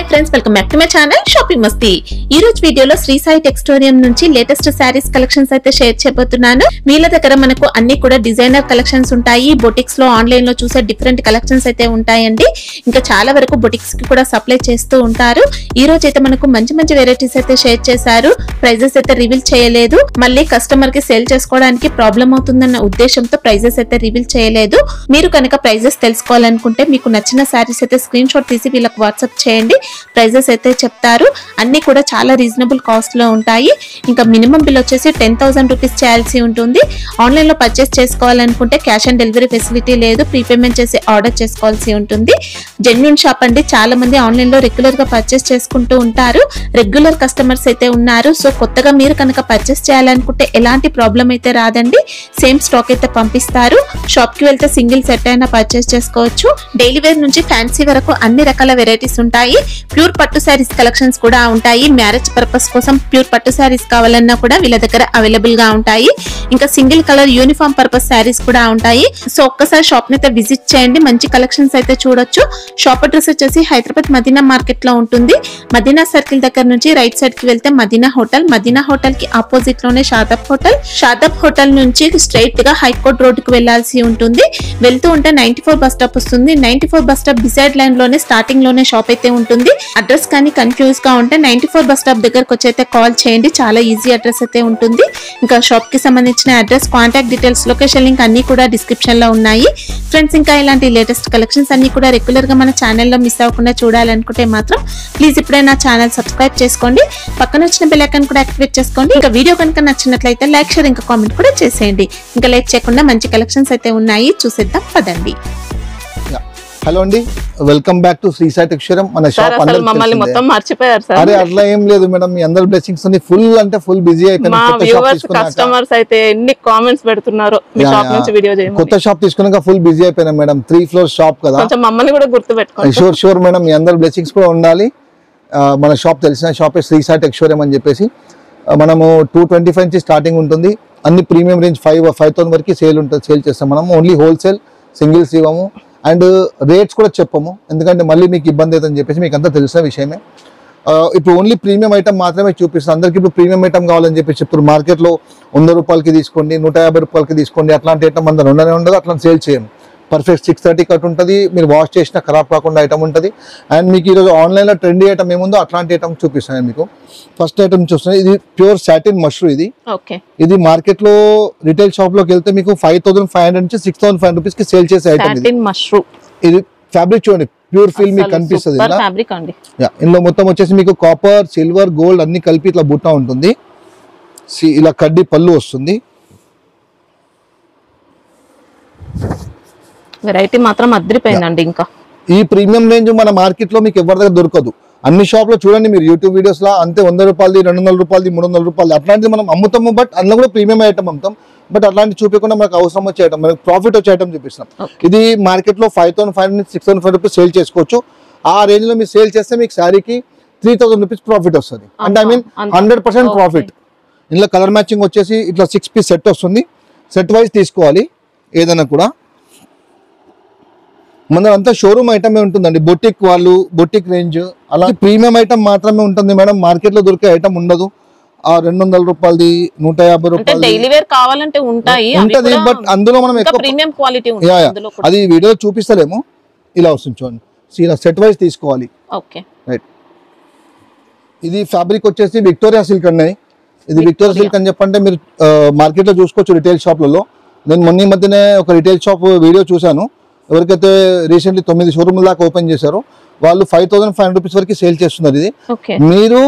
Hi friends, welcome back to my channel shopping మస్తీ. ఈ రోజు వీడియోలో శ్రీ సాయి టెక్స్టోరియం నుంచి లేటెస్ట్ శారీస్ కలెక్షన్స్ అయితే షేర్ చేయబోతున్నాను. వీళ్ళ దగ్గర మనకు అన్ని కూడా డిజైనర్ కలెక్షన్స్ ఉంటాయి. బొటిక్స్ లో ఆన్లైన్ లో చూసే డిఫరెంట్ కలెక్షన్స్ అయితే ఉంటాయండి. ఇంకా చాలా వరకు బొటిక్స్ కి కూడా సప్లై చేస్తూ ఉంటారు. ఈ రోజు అయితే మనకు మంచి మంచి వెరైటీస్ అయితే షేర్ చేశారు. ప్రైజెస్ అయితే రివీల్ చేయలేదు. మళ్ళీ కస్టమర్ కి సేల్ చేసుకోవడానికి ప్రాబ్లం అవుతుందన్న ఉద్దేశంతో ప్రైజెస్ అయితే రివీల్ చేయలేదు. మీరు కనుక ప్రైజెస్ తెలుసుకోవాలనుకుంటే మీకు నచ్చిన శారీస్ అయితే స్క్రీన్ షాట్ తీసి వీళ్ళకి వాట్సాప్ చేయండి. ప్రైజెస్ అయితే చెప్తారు. అన్ని కూడా చాలా రీజనబుల్ కాస్ట్ లో ఉంటాయి. ఇంకా మినిమం బిల్ వచ్చేసి 10,000 రూపీస్ చేయాల్సి ఉంటుంది. ఆన్లైన్ లో పర్చేస్ చేసుకోవాలనుకుంటే క్యాష్ ఆన్ డెలివరీ ఫెసిలిటీ లేదు. ప్రీపేమెంట్ చేసి ఆర్డర్ చేసుకోవాల్సి ఉంటుంది. జెన్యూన్ షాప్ అండి. చాలా మంది ఆన్లైన్ లో రెగ్యులర్ గా పర్చేస్ చేసుకుంటూ ఉంటారు. రెగ్యులర్ కస్టమర్స్ అయితే ఉన్నారు. సో కొత్తగా మీరు కనుక పర్చేస్ చేయాలనుకుంటే ఎలాంటి ప్రాబ్లం అయితే రాదండి. సేమ్ స్టాక్ అయితే పంపిస్తారు. షాప్ కి వెళ్తే సింగిల్ సెట్ అయినా పర్చేస్ చేసుకోవచ్చు. డైలీ వేర్ నుంచి ఫ్యాన్సీ వరకు అన్ని రకాల వెరైటీస్ ఉంటాయి. ప్యూర్ పట్టు శారీస్ కలెక్షన్స్ కూడా ఉంటాయి. మ్యారేజ్ పర్పస్ కోసం ప్యూర్ పట్టు శారీస్ కావాలన్నా కూడా వీళ్ళ దగ్గర అవైలబుల్ గా ఉంటాయి. ఇంకా single colour uniform purpose saris కూడా ఉంటాయి. సో ఒక్కసారి షాప్ ని అయితే విజిట్ చేయండి. మంచి కలెక్షన్స్ అయితే చూడొచ్చు. షాప్ అడ్రస్ వచ్చేసి హైదరాబాద్ మదీనా మార్కెట్ లో ఉంటుంది. మదీనా సర్కిల్ దగ్గర నుంచి రైట్ సైడ్ కి వెళ్తే మదీనా హోటల్, మదీనా హోటల్ కి ఆపోజిట్ లోనే షాదాబ్ హోటల్, షాదాబ్ హోటల్ నుంచి స్ట్రైట్ గా హైకోర్ట్ రోడ్ కు వెళ్లాల్సి ఉంటుంది. వెళ్తూ ఉంటే 94 బస్ స్టాప్ వస్తుంది. 94 బస్ స్టాప్ బిసైడ్ లైన్ లోనే స్టార్టింగ్ లోనే షాప్ అయితే ఉంటుంది. అడ్రస్ కానీ కన్ఫ్యూజ్ గా ఉంటే 94 బస్ స్టాప్ దగ్గరకు వచ్చి అయితే కాల్ చేయండి. చాలా ఈజీ అడ్రస్ అయితే ఉంటుంది. ఇంకా షాప్ కి సంబంధించిన address, contact details, location link అన్ని కూడా డిస్క్రిప్షన్ లో ఉన్నాయి. ఫ్రెండ్స్, ఇంకా ఇలాంటి లేటెస్ట్ కలెక్షన్స్ అన్ని కూడా రెగ్యులర్ గా మన ఛానల్లో మిస్ అవ్వకుండా చూడాలనుకుంటే మాత్రం ప్లీజ్ ఇప్పుడే నా ఛానల్ సబ్స్క్రైబ్ చేసుకోండి. పక్కన వచ్చిన బెల్ ఐకాన్ కూడా యాక్టివేట్ చేసుకోండి. ఇంకా వీడియో కనుక నచ్చినట్లయితే లైక్, షేర్, ఇంకా కామెంట్ కూడా చేసేయండి. ఇంకా లైక్ చేయకుండా మంచి కలెక్షన్స్ అయితే ఉన్నాయి, చూసేద్దాం పదండి. హలో అండి, welcome back to Sri Sai Textorium. మన షాప్ మమ్మల్ని మొత్తం మర్చిపోయారు సార్. అరే అట్లా ఏం లేదు మేడం, మీ అందరి బ్లెస్సింగ్స్ ని ఫుల్ అంటే ఫుల్ బిజీ అయిపోయినా. కస్టమర్స్ అయితే ఎన్ని కామెంట్స్ పెడుతున్నారు మీ షాప్ నుంచి వీడియో చేయమని. కొత్త షాప్ తీసుకున్నాక ఫుల్ బిజీ అయిపోయినా మేడం. 3 ఫ్లోర్ షాప్ కదా, కొంచెం మమ్మల్ని కూడా గుర్తుపెట్టుకోండి. షూర్ మేడం, మీ అందరి బ్లెస్సింగ్స్ కూడా ఉండాలి. మన షాప్ తెలిసిన షాపే శ్రీ సాయి టెక్స్టోరియం అని చెప్పేసి. మనము 225 నుంచి స్టార్టింగ్ ఉంటుంది. అన్ని ప్రీమియం రేంజ్ 5,000 వరకు సేల్ చేస్తాం. మనం ఓన్లీ హోల్సేల్, సింగిల్స్ ఇవ్వము. అండ్ రేట్స్ కూడా చెప్పము, ఎందుకంటే మళ్ళీ మీకు ఇబ్బంది అవుతుందని చెప్పేసి మీకు అంతా తెలిసిన విషయమే. ఇప్పుడు ఓన్లీ ప్రీమియం ఐటమ్ మాత్రమే చూపిస్తాను. అందరికి ఇప్పుడు ప్రీమియం ఐటమ్ కావాలని చెప్పేసి చెప్తారు. మార్కెట్లో 100 రూపాయలకి తీసుకోండి, 150 రూపాయలకి తీసుకోండి, అట్లాంటి ఐటమ్ అందరూ ఉండదు. అట్లా సేల్ చేయము. పర్ఫెక్ట్ 630 కట్ ఉంటుంది. మీరు వాష్ చేసినా ఖరాబ్ కాకుండా ఐటమ్ ఉంటుంది. అండ్ మీకు ఈరోజు ఆన్లైన్లో ట్రెండీ ఐటమ్ ఏముందో అట్లాంటి ఐటమ్ చూపిస్తాను మీకు. ఫస్ట్ ఐటమ్ చూస్తున్నాను, ఇది ప్యూర్ సాటిన్ మష్రూ. ఇది మార్కెట్ లో రిటైల్ షాప్ లోకి వెళ్తే మీకు 5,500 నుంచి 6,500 రూపీస్ కి సేల్ చేసే ఐటమ్. ఇది ఫ్యాబ్రిక్ చూడండి, ప్యూర్ ఫీల్ మీకు కనిపిస్తుంది. ఇందులో మొత్తం వచ్చేసి మీకు కాపర్, సిల్వర్, గోల్డ్ అన్ని కలిపి ఇట్లా బుట్ట ఉంటుంది. ఇలా కడ్డీ పళ్ళు వస్తుంది. వెరైటీ మాత్రం అద్రిపోయిందండి. ఇంకా ఈ ప్రీమియం రేంజ్ మన మార్కెట్ లో మీకు ఎవరి దగ్గర దొరకదు. అన్ని షాప్ లో చూడండి మీరు, యూట్యూబ్ వీడియోస్ లా అంతే 100 రూపాయలది, 200 రూపాయలది, 300 రూపాయలు అట్లాంటిది మనం అమ్ముతాము. బట్ అందులో కూడా ప్రీమియం ఐటమ్ అమ్ముతాం. బట్ అట్లాంటి చూపించకుండా మనకు అవసరం వచ్చే ఐటమ్, మనకు ప్రాఫిట్ వచ్చే ఐటమ్ చూపిస్తాం. ఇది మార్కెట్ లో 5,500 నుంచి 6,500 రూపీస్ సేల్ చేసుకోవచ్చు. ఆ రేంజ్ లో మీరు సేల్ చేస్తే మీకు శారీకి 3,000 రూపీస్ ప్రాఫిట్ వస్తుంది. అంటే ఐ మీన్ 100% ప్రాఫిట్. ఇందులో కలర్ మ్యాచింగ్ వచ్చేసి ఇట్లా 6 పీస్ సెట్ వస్తుంది. సెట్ వైజ్ తీసుకోవాలి ఏదైనా కూడా. మన అంతా షోరూమ్ ఐటమే ఉంటుందండి. బొటిక్ రేంజ్ అలా ప్రీమియం ఐటమ్ మాత్రమే ఉంటుంది మేడం. మార్కెట్ లో దొరికే ఐటమ్ ఉండదు. ఆ 200 రూపాయలది, 150 రూపాయలు డైలీ వేర్ కావాలంటే ఉంటది. బట్ అందులో మనం ప్రీమియం క్వాలిటీ అది వీడియో చూపిస్తలేము. ఇలా వస్తుంది చూడండి. ఇలా సెట్ వైజ్ తీసుకోవాలి. రైట్. ఇది ఫ్యాబ్రిక్ వచ్చేసి విక్టోరియా సిల్క్ అన్నాయి. ఇది విక్టోరియా సిల్క్ అని చెప్పంటే మీరు మార్కెట్ లో చూసుకోవచ్చు రిటైల్ షాప్లలో. నేను మొన్న మధ్యనే ఒక రిటైల్ షాప్ వీడియో చూశాను. ఎవరికైతే రీసెంట్లీ 9 షోరూమ్ల దాకా ఓపెన్ చేశారో వాళ్ళు 5,500 రూపీస్ వరకు సేల్ చేస్తున్నారు. ఇది మీరు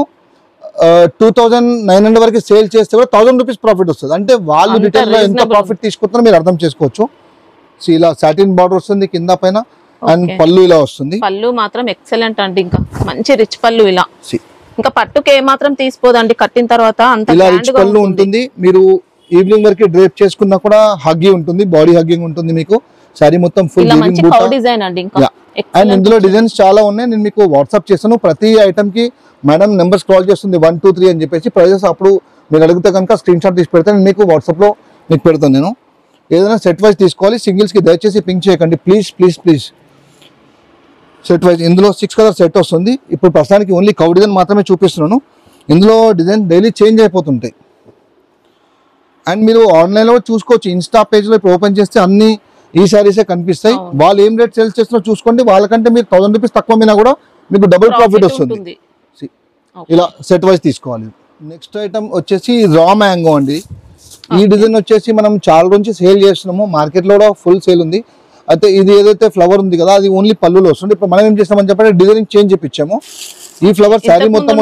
2,900 వరకు సేల్ చేస్తే కూడా 1,000 రూపీస్ ప్రాఫిట్ వస్తుంది. అంటే వాళ్ళు రిటైల్ లో ఎంత ప్రాఫిట్ తీసుకుంటున్నారో మీరు అర్థం చేసుకోవచ్చు. ఇలా సాటిన్ బార్డర్ వస్తుంది కింద పైన. అండ్ పళ్ళు ఇలా వస్తుంది. పళ్ళు మాత్రం ఎక్సలెంట్ అండి. ఇంకా మంచి రిచ్ పళ్ళు. ఇలా ఇంకా పట్టుకే మాత్రం తీసిపోదండి. కట్టిన తర్వాత ఇలా రిచ్ పళ్ళు ఉంటుంది. మీరు ఈవినింగ్ వరకు డ్రేప్ చేసుకున్నా కూడా హగ్గింగ్ ఉంటుంది, బాడీ హగ్గింగ్ ఉంటుంది. మీకు సారీ మొత్తం ఫుల్ డిజైన్ అండి. అండ్ ఇందులో డిజైన్స్ చాలా ఉన్నాయి. నేను మీకు వాట్సాప్ చేస్తాను. ప్రతి ఐటమ్ కి మేడం నెంబర్స్ కాల్ చేస్తుంది 1, 2, 3 అని చెప్పేసి. ప్రైజెస్ అప్పుడు మీరు అడిగితే కనుక స్క్రీన్ షాట్ తీసి పెడతాను. నేను మీకు వాట్సాప్ లో మీకు పెడతాను. నేను ఏదైనా సెట్ వైజ్ తీసుకోవాలి. సింగిల్స్ కి దయచేసి పింక్ చేయకండి ప్లీజ్. సెట్ వైజ్ ఇందులో 6 కలర్ సెట్ వస్తుంది. ఇప్పుడు ప్రస్తుతానికి ఓన్లీ కౌ డిజైన్ మాత్రమే చూపిస్తున్నాను. ఇందులో డిజైన్ డైలీ చేంజ్ అయిపోతుంటాయి. అండ్ మీరు ఆన్లైన్లో చూసుకోవచ్చు. ఇన్స్టా పేజ్లో ఇప్పుడు ఓపెన్ చేస్తే అన్ని ఈ శారీసే కనిపిస్తాయి. వాళ్ళు ఏం రేట్ సేల్స్ చేస్తున్నారో చూసుకోండి. వాళ్ళకంటే మీరు 1000 రూపీస్ తక్కువ మీద కూడా మీకు డబుల్ ప్రాఫిట్ వస్తుంది. ఇలా సెట్ వైజ్ తీసుకోవాలి. నెక్స్ట్ ఐటమ్ వచ్చేసి రా మ్యాంగో అండి. ఈ డిజైన్ వచ్చేసి మనం చాలా నుంచి సేల్ చేస్తున్నాము. మార్కెట్లో కూడా ఫుల్ సేల్ ఉంది. అయితే ఇది ఏదైతే ఫ్లవర్ ఉంది కదా అది ఓన్లీ పళ్ళులో వస్తుంది. ఇప్పుడు మనం ఏం చేస్తామని చెప్పంటే డిజైనింగ్ చేంజ్ చేపించాము. ఈ ఫ్లవర్ శారీ మొత్తం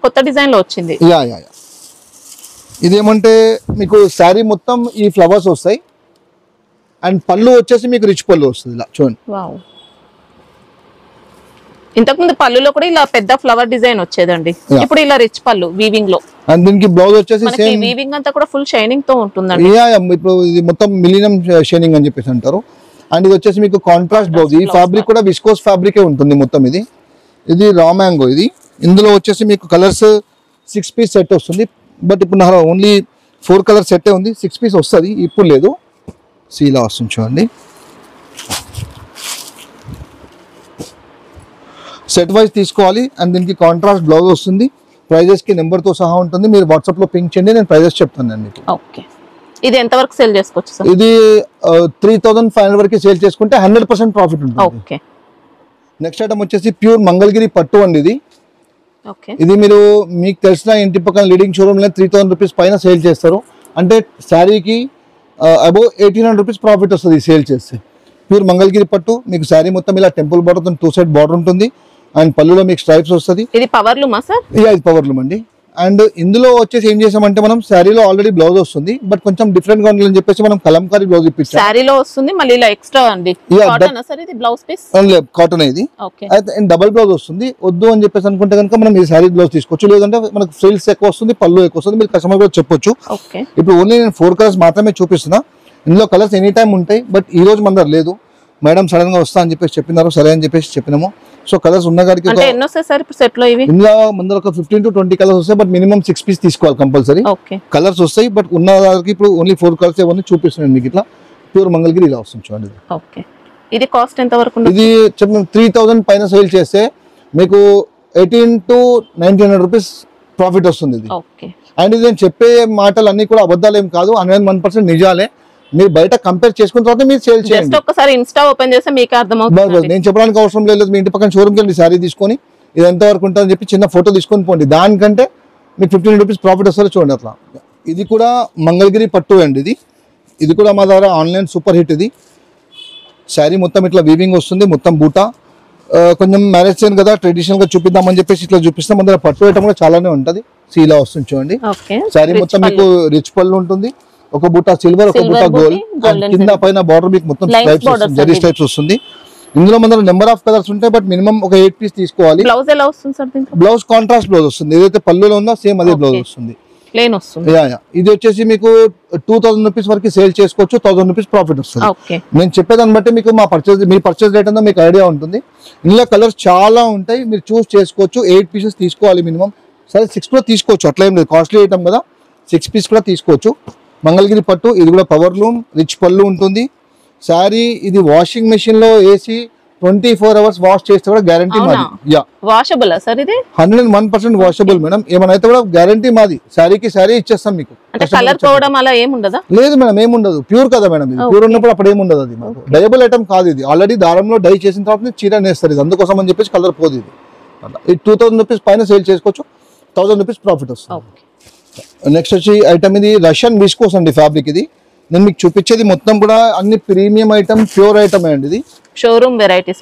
కొత్త డిజైన్ లో వచ్చింది. యా ఇదేమంటే మీకు శారీ మొత్తం ఈ ఫ్లవర్స్ వస్తాయి. అండ్ పళ్ళు వచ్చేసి మీకు రిచ్ పళ్ళు వస్తుంది. ఇలా చూడండి. ఇంతకుముందు పళ్ళులో కూడా ఇలా పెద్ద ఫ్లవర్ డిజైన్ వచ్చేదండి. ఇప్పుడు ఇలా రిచ్ పళ్ళు వీవింగ్ లో. అండ్ దీనికి బ్లౌజ్ వచ్చేసి సేమ్ వీవింగ్ అంతా కూడా ఫుల్ షైనింగ్ తో ఉంటుందండి. ఇప్పుడు ఇది మొత్తం మిలినియం షైనింగ్ అని చెప్పేసి అంటారు. అండ్ ఇది వచ్చేసి మీకు కాంట్రాస్ట్ బ్లౌజ్. ఈ ఫ్యాబ్రిక్ కూడా విస్కోస్ ఫ్యాబ్రికే ఉంటుంది మొత్తం. ఇది రా మ్యాంగో. ఇందులో వచ్చేసి మీకు కలర్స్ 6 పీస్ సెట్ వస్తుంది. బట్ ఇప్పుడు నా ఓన్లీ 4 కలర్ సెట్టే ఉంది. 6 పీస్ వస్తుంది ఇప్పుడు లేదు. ఇలా వస్తుంది చూడండి. సెట్ వైజ్ తీసుకోవాలి. అండ్ దీనికి కాంట్రాస్ట్ బ్లౌజ్ వస్తుంది. ప్రైజెస్ కి నెంబర్ తో సహా ఉంటుంది. మీరు వాట్సాప్ లో పింక్ చేయండి, నేను ప్రైజెస్ చెప్తాను మీకు. ఓకే. ఇది ఎంత వరకు సేల్ చేసుకోవచ్చు సార్? ఇది 3500 వరకు సేల్ చేసుకుంటే 100% ప్రాఫిట్ ఉంటుంది. ఓకే. నెక్స్ట్ ఐటమ్ వచ్చేసి ప్యూర్ మంగళగిరి పట్టు అండి. ఇది మీరు మీకు తెలిసిన ఇంటి పక్కన లీడింగ్ షోరూమ్ లో 3000 రూపీస్ పైన సేల్ చేస్తారు. అంటే శారీకి అబౌవ్ 1800 రూపీస్ ప్రాఫిట్ వస్తుంది సేల్ చేస్తే. ప్యూర్ మంగళగిరి పట్టు మీకు శారీ మొత్తం ఇలా టెంపుల్ బార్డర్ 2 సైడ్ బార్డర్ ఉంటుంది. అండ్ పళ్ళులో మీకు స్ట్రైప్స్ వస్తుంది. ఇది పవర్ లూమా సార్? ఇది పవర్ లూమ్ అండి. అండ్ ఇందులో వచ్చేసి ఏం చేసామంటే మనం శారీలో ఆల్రెడీ బ్లౌజ్ వస్తుంది. బట్ కొంచెం డిఫరెంట్ గా ఉండాలని చెప్పేసి మనం కలంకారీ బ్లౌజ్ ఇప్పించాం. శారీలో వస్తుంది మళ్ళీ ఇలా ఎక్స్ట్రా అండి. కాటన్ సార్ ఇది బ్లౌజ్ పీస్? కాటన్. ఇది అయితే డబుల్ బ్లౌజ్ వస్తుంది. వద్దు అని చెప్పేసి అనుకుంటే కనుక మనం ఈ శారీ బ్లౌజ్ తీసుకోవచ్చు. లేదంటే మనకు ఫ్రిల్స్ ఎక్కువ వస్తుంది, పళ్ళు ఎక్కువ వస్తుంది. మీరు కస్టమర్ కూడా చెప్పొచ్చు. ఇప్పుడు ఓన్లీ నేను 4 కలర్స్ మాత్రమే చూపిస్తున్నా. ఇందులో కలర్స్ ఎనీ టైం ఉంటాయి. బట్ ఈ రోజు మన దగ్గర లేదు. మేడం సడన్ గా వస్తా అని చెప్పేసి చెప్పినారు. సరే అని చెప్పేసి చెప్పినాము. సో కలర్స్ ఉన్న గారికి ఇందులో ముందర ఒక 15 to 20 కలర్స్ వస్తాయి. బట్ మినిమం 6 పీస్ తీసుకోవాలి కంపల్సరీ. కలర్స్ వస్తాయి. బట్ ఉన్న దానికి ఇప్పుడు ఓన్లీ 4 కలర్స్ ఏమన్నా చూపిస్తున్నాను మీకు. ఇట్లా ప్యూర్ మంగళగిరి ఇలా వస్తుంది చూడండి. ఇది కాస్ట్ ఎంత వరకు? ఇది 3000 పైన సేల్ చేస్తే మీకు 1800 to 1900 రూపీస్ ప్రాఫిట్ వస్తుంది. ఇది అండ్ ఇది నేను చెప్పే మాటలు అన్ని కూడా అబద్ధాలు ఏం కాదు, 101% నిజాలే. మీరు బయట కంపేర్ చేసుకున్న తర్వాత మీరు సేల్ చేయండి. ఒకసారి ఇన్స్టా ఓపెన్ చేస్తే మీకు అర్థమవుతుంది. నేను చెప్పడానికి అవసరం లేదు. మీ ఇంటి పక్కన షోరూమ్కి వెళ్ళి శారీ తీసుకొని ఇది ఎంత వరకు ఉంటుందని చెప్పి చిన్న ఫోటో తీసుకొని పోండి. దానికంటే మీకు 15 రూపీస్ ప్రాఫిట్ వస్తుంది చూడండి. అట్లా ఇది కూడా మంగళగిరి పట్టు అండి. ఇది కూడా మా దగ్గర ఆన్లైన్ సూపర్ హిట్. ఇది శారీ మొత్తం ఇట్లా వీవింగ్ వస్తుంది, మొత్తం బూటా. కొంచెం మ్యారేజ్ చేయను కదా, ట్రెడిషనల్ గా చూపిద్దామని చెప్పేసి ఇట్లా చూపిస్తాం. మన దగ్గర పట్టు ఐటమ్ కూడా చాలానే ఉంటుంది. ఇలా వస్తుంది చూడండి. శారీ మొత్తం మీకు రిచ్ పళ్ళు ఉంటుంది. ఒక బూటా సిల్వర్, ఒక బూటా గోల్డ్. కింద పైన బార్డర్ మీకు మొత్తం జరీ స్ట్రైప్స్ వస్తుంది. ఇందులో మన నెంబర్ ఆఫ్ కలర్స్ ఉంటాయి. బట్ మినిమం ఒక 8 పీస్ తీసుకోవాలి. బ్లౌజ్ ఎలా వస్తుంది సార్? బ్లౌజ్ కాంట్రాస్ట్ బ్లౌజ్ వస్తుంది. ఏదైతే పళ్ళులో ఉందో సేమ్ అదే బ్లౌజ్ వస్తుంది. ప్లేన్ వస్తుంది. ఇది వచ్చేసి మీకు 2000 రూపీస్ వరకు సేల్ చేసుకోవచ్చు. 1000 రూపీస్ ప్రాఫిట్ వస్తుంది. నేను చెప్పేదాన్ని బట్టి మీకు మీ పర్చేస్ రేట్ అంతా మీకు ఐడియా ఉంటుంది. ఇందులో కలర్స్ చాలా ఉంటాయి. మీరు చూస్ చేసుకోవచ్చు. 8 పీసెస్ తీసుకోవాలి మినిమం. సరే 6 కూడా తీసుకోవచ్చు, అట్లా ఏం లేదు. కాస్ట్లీ ఐటమ్ కదా, 6 పీస్ కూడా తీసుకోవచ్చు. మంగళగిరి పట్టు. ఇది కూడా పవర్ లూమ్, రిచ్ పళ్ళు ఉంటుంది. శారీ ఇది వాషింగ్ మెషిన్ లో వేసి 24 hours వాష్ చేస్తే కూడా గ్యారంటీ మాది. Washable sir? ఇది 101% వాషబుల్ మేడం. ఏమైనా అయితే కూడా గ్యారంటీ మాది. శారీకి శారీ ఇచ్చేస్తాం మీకు. కలర్ పోవడం అలా ఏముండదా? లేదు మేడం, ఏముండదు. ప్యూర్ కదా మేడం. ఇది ప్యూర్ ఉన్నప్పుడు అప్పుడు ఏముండదు. అది మాకు డయబుల్ ఐటమ్ కాదు. ఇది ఆల్రెడీ దారంలో డై చేసిన తర్వాత చీర నేస్తారు. ఇది అందుకోసం అని చెప్పేసి కలర్ పోదు. ఇది 2000 రూపీస్ పైన సేల్ చేసుకోవచ్చు. 1000 రూపీస్ ప్రాఫిట్ వస్తుంది. నెక్స్ట్ వచ్చి ఐటమ్ ఇది రష్యన్ విస్కోస్ అండి ఫ్యాబ్రిక్. ఇది నేను మీకు చూపించేది మొత్తం కూడా అన్ని ప్రీమియం ఐటమ్, ప్యూర్ ఐటమ్ అండి. ఇది షోరూమ్ వెరైటీస్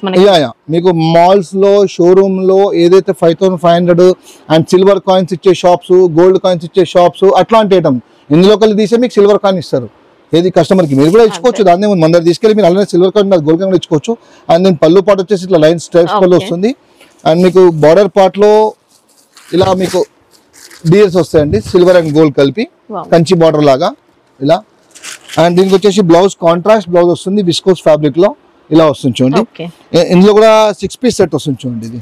మీకు మాల్స్ లో, షోరూమ్ లో ఏదైతే 5500 అండ్ సిల్వర్ కాయిన్స్ ఇచ్చే షాప్స్, గోల్డ్ కాయిన్స్ ఇచ్చే షాప్స్, అట్లాంటి ఐటమ్ ఇందులో కలిసి తీసే మీకు సిల్వర్ కాయిన్ ఇస్తారు. ఏది కస్టమర్ కి మీరు కూడా ఇచ్చుకోవచ్చు. దాన్ని మన దగ్గర తీసుకెళ్ళి మీరు అలానే సిల్వర్ కాయిన్ గోల్డ్ కాయిన్ ఇచ్చుకోవచ్చు. అండ్ నేను పళ్ళు పాటు వచ్చేసి ఇట్లా లైన్ స్ట్రైప్స్ పళ్ళు వస్తుంది. అండ్ మీకు బార్డర్ పార్ట్ లో ఇలా మీకు డియర్స్ వస్తాయండి, సిల్వర్ అండ్ గోల్డ్ కలిపి కంచి బార్డర్ లాగా ఇలా. అండ్ దీనికి వచ్చేసి బ్లౌజ్ కాంట్రాస్ట్ బ్లౌజ్ వస్తుంది విస్కోస్ ఫ్యాబ్రిక్ లో. ఇలా వస్తుంది చూడండి. ఇందులో కూడా 6 పీస్ సెట్ వస్తుంది చూడండి. ఇది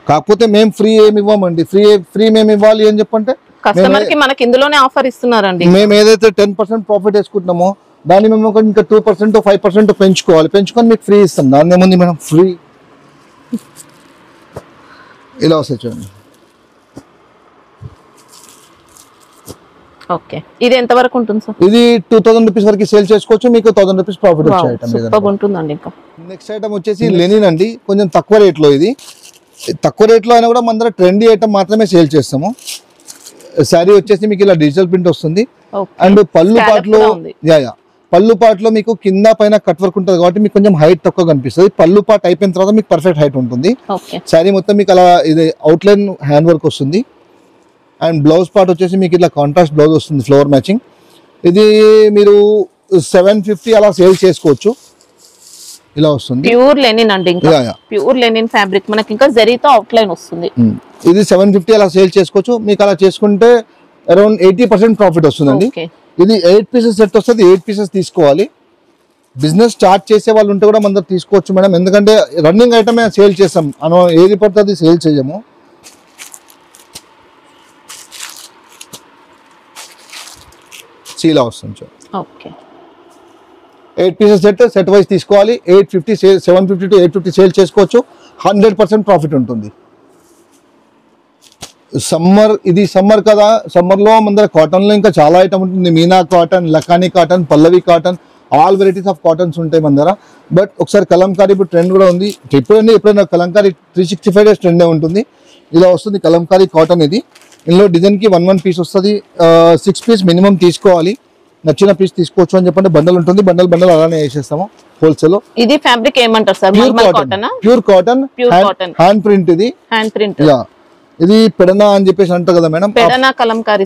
కాకపోతే మేము ఫ్రీ ఏమి ఇవ్వమండి. ఫ్రీ మేము ఇవ్వాలి అని చెప్పంటే కస్టమర్ కి మనకి ఇందులోనే ఆఫర్ ఇస్తున్నారండి. మేము ఏదైతే 10% ప్రాఫిట్ వేసుకుంటున్నామో దాన్ని మేము ఇంకా 2% 5% పెంచుకొని మీకు ఫ్రీ ఇస్తాం. దాన్ని ఏముంది మేడం, ఫ్రీ ఇలా వస్తాయి చూడండి. ఓకే, ఇది ఎంత వరకు ఉంటుంది సార్? ఇది 2000 రూపీస్ వరకు సేల్ చేసుకోవచ్చు, మీకు 1000 రూపీస్ ప్రాఫిట్ వచ్చే ఐటమ్. సూపర్ ఉంటుందండి. ఇంకా నెక్స్ట్ ఐటమ్ వచ్చేసి లెనిన్ అండి, కొంచెం తక్కువ రేట్లో. ఇది తక్కువ రేట్లో అయినా కూడా మన దగ్గర ట్రెండీ ఐటమ్ మాత్రమే సేల్ చేస్తాము. శారీ వచ్చేసి మీకు ఇలా డిజిటల్ ప్రింట్ వస్తుంది. అండ్ పళ్ళు పాటలో మీకు కింద పైన కట్ వర్క్ ఉంటుంది కాబట్టి మీకు కొంచెం హైట్ తక్కువ కనిపిస్తుంది. పళ్ళు పాట అయిపోయిన తర్వాత మీకు పర్ఫెక్ట్ హైట్ ఉంటుంది. శారీ మొత్తం మీకు అలా ఇది అవుట్లైన్ హ్యాండ్ వర్క్ వస్తుంది. అండ్ బ్లౌజ్ పార్ట్ వచ్చేసి మీకు ఇట్లా కాంట్రాస్ట్ బ్లౌజ్ వస్తుంది, ఫ్లవర్ మ్యాచింగ్. ఇది మీరు 750 అలా సేల్ చేసుకోవచ్చు. ఇలా వస్తుంది, ప్యూర్ లెనిన్ అండి. ఇంకా ప్యూర్ లెనిన్ ఫ్యాబ్రిక్, మనకి ఇంకా జరీతో అవుట్లైన్ వస్తుంది. ఇది 750 అలా సేల్ చేసుకోవచ్చు. మీకు అలా చేసుకుంటే అరౌండ్ 80% ప్రాఫిట్ వస్తుందండి. ఇది 8 పీసెస్ సెట్ వస్తుంది, 8 పీసెస్ తీసుకోవాలి. బిజినెస్ స్టార్ట్ చేసే వాళ్ళు ఉంటే కూడా మన దగ్గర తీసుకోవచ్చు మేడం, ఎందుకంటే రన్నింగ్ ఐటమే సేల్ చేస్తాం, ఏది పడుతుంది సేల్ చేయము. ఇలా వస్తుంది. ఓకే, 8 పీసెస్ సెట్ వైజ్ తీసుకోవాలి. 850 750 to 850 సేల్ చేసుకోవచ్చు. 100% ప్రాఫిట్ ఉంటుంది. ఇది సమ్మర్ కదా, సమ్మర్లో మన దగ్గర కాటన్లో ఇంకా చాలా ఐటమ్ ఉంటుంది. Meena cotton, Lakhani cotton, Pallavi cotton, all varieties of cottons ఉంటాయి మన దగ్గర. బట్ ఒకసారి కలంకారీ ఇప్పుడు ట్రెండ్ కూడా ఉంది. ఎప్పుడైనా కలంకారీ 365 days ట్రెండే ఉంటుంది. ఇలా వస్తుంది కలంకారీ కాటన్. ఇది ఇందులో డిజైన్కి 1 పీస్ వస్తుంది. 6 పీస్ మినిమం తీసుకోవాలి. నచ్చిన పీస్ తీసుకోవచ్చు అని చెప్పండి. బండల్ ఉంటుంది, బండల్ అలానే వేసేస్తాము హోల్సేల్. ఇది ఫ్యాబ్రిక్ ఏమంటారు sir? Pure cotton hand print. ఇది హ్యాండ్ ప్రింట్. ఇది పెడనా అని చెప్పేసి అంటారు కదా మేడం, పెడనా కలంకారీ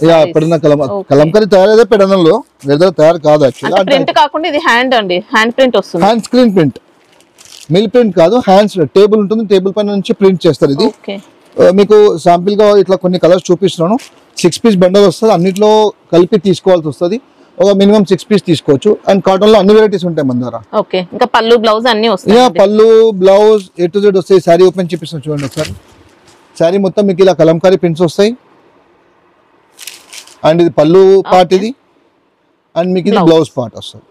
తయారైతే పెడనలో వేరే తయారు కాదు. యాక్చువల్లీ ప్రింట్ కాకుండా ఇది హ్యాండ్ అండి, హ్యాండ్ ప్రింట్ వస్తుంది. Hand screen print, mill print కాదు, హ్యాండ్స్ టేబుల్ ఉంటుంది, టేబుల్ పైన నుంచి ప్రింట్ చేస్తారు. ఇది మీకు శాంపిల్ గా ఇట్లా కొన్ని కలర్స్ చూపిస్తున్నాను. 6 పీస్ బండల్ వస్తుంది, అన్నిట్లో కలిపి తీసుకోవాల్సి వస్తుంది. ఒక మినిమం 6 పీస్ తీసుకోవచ్చు. అండ్ కాటన్ లో అన్ని వెరైటీస్ ఉంటాయి మన దగ్గర. ఇంకా పళ్ళు బ్లౌజ్ అన్ని వస్తాయి. పళ్ళు బ్లౌజ్ A to Z వస్తాయి. శారీ ఓపెన్ చూపిస్తాను చూడండి ఒకసారి. శారీ మొత్తం మీకు ఇలా కలంకారీ ప్రింట్స్ వస్తాయి. అండ్ ఇది పళ్ళు పార్ట్ ఇది. అండ్ మీకు ఇది బ్లౌజ్ పార్ట్ వస్తుంది.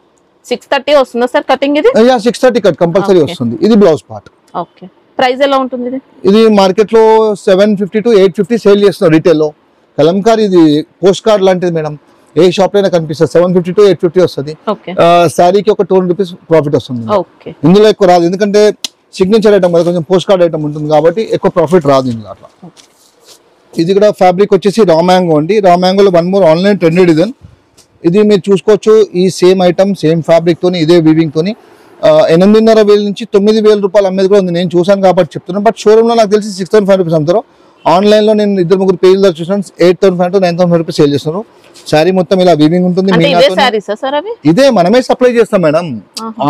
630 వస్తుందా సార్ కటింగ్? ఇది 630 కట్ కంపల్సరీ వస్తుంది. ఇది బ్లౌజ్ పార్ట్. ఓకే, ప్రైస్ ఎలా ఉంటుంది? ఇది మార్కెట్ లో 750 to 850 సేల్ చేస్తున్నారు రీటైల్ లో. కలంకారీ ఇది పోస్ట్ కార్డ్ లాంటిది మేడం, ఏ షాప్ అయినా కనిపిస్తుంది. 750 to 850 వస్తుంది. శారీకి ఒక 200 రూపీస్ ప్రాఫిట్ వస్తుంది. ఇందులో ఎక్కువ రాదు, ఎందుకంటే సిగ్నేచర్ ఐటమ్ కదా, కొంచెం పోస్ట్ కార్డ్ ఐటమ్ ఉంటుంది కాబట్టి ఎక్కువ ప్రాఫిట్ రాదు ఇందులో అట్లా. ఇది కూడా ఫ్యాబ్రిక్ వచ్చేసి రా మ్యాంగో అండి. రా మ్యాంగోలో 1 more ఆన్లైన్ ట్రెండెడ్ డిజైన్. ఇది మీరు చూసుకోవచ్చు. ఈ సేమ్ ఐటమ్ సేమ్ ఫ్యాబ్రిక్ తోని ఇదే వీవింగ్ తోని 8,500 నుంచి 9,000 రూపాయలు అమ్మేది కూడా ఉంది. నేను చూసాను కాబట్టి చెప్తున్నాను. బట్ షోరూమ్ లో నాకు తెలిసి 6,500 రూపీస్ అమ్ముతారు. ఆన్లైన్ లో నేను 2-3 పేజీలు చూసాను, 8,500 to 9,000 రూపీస్ సేల్ చేస్తున్నారు. శారీ మొత్తం ఇలా వీవింగ్ ఉంటుంది. ఇదే మనమే సప్లై చేస్తాం మేడం.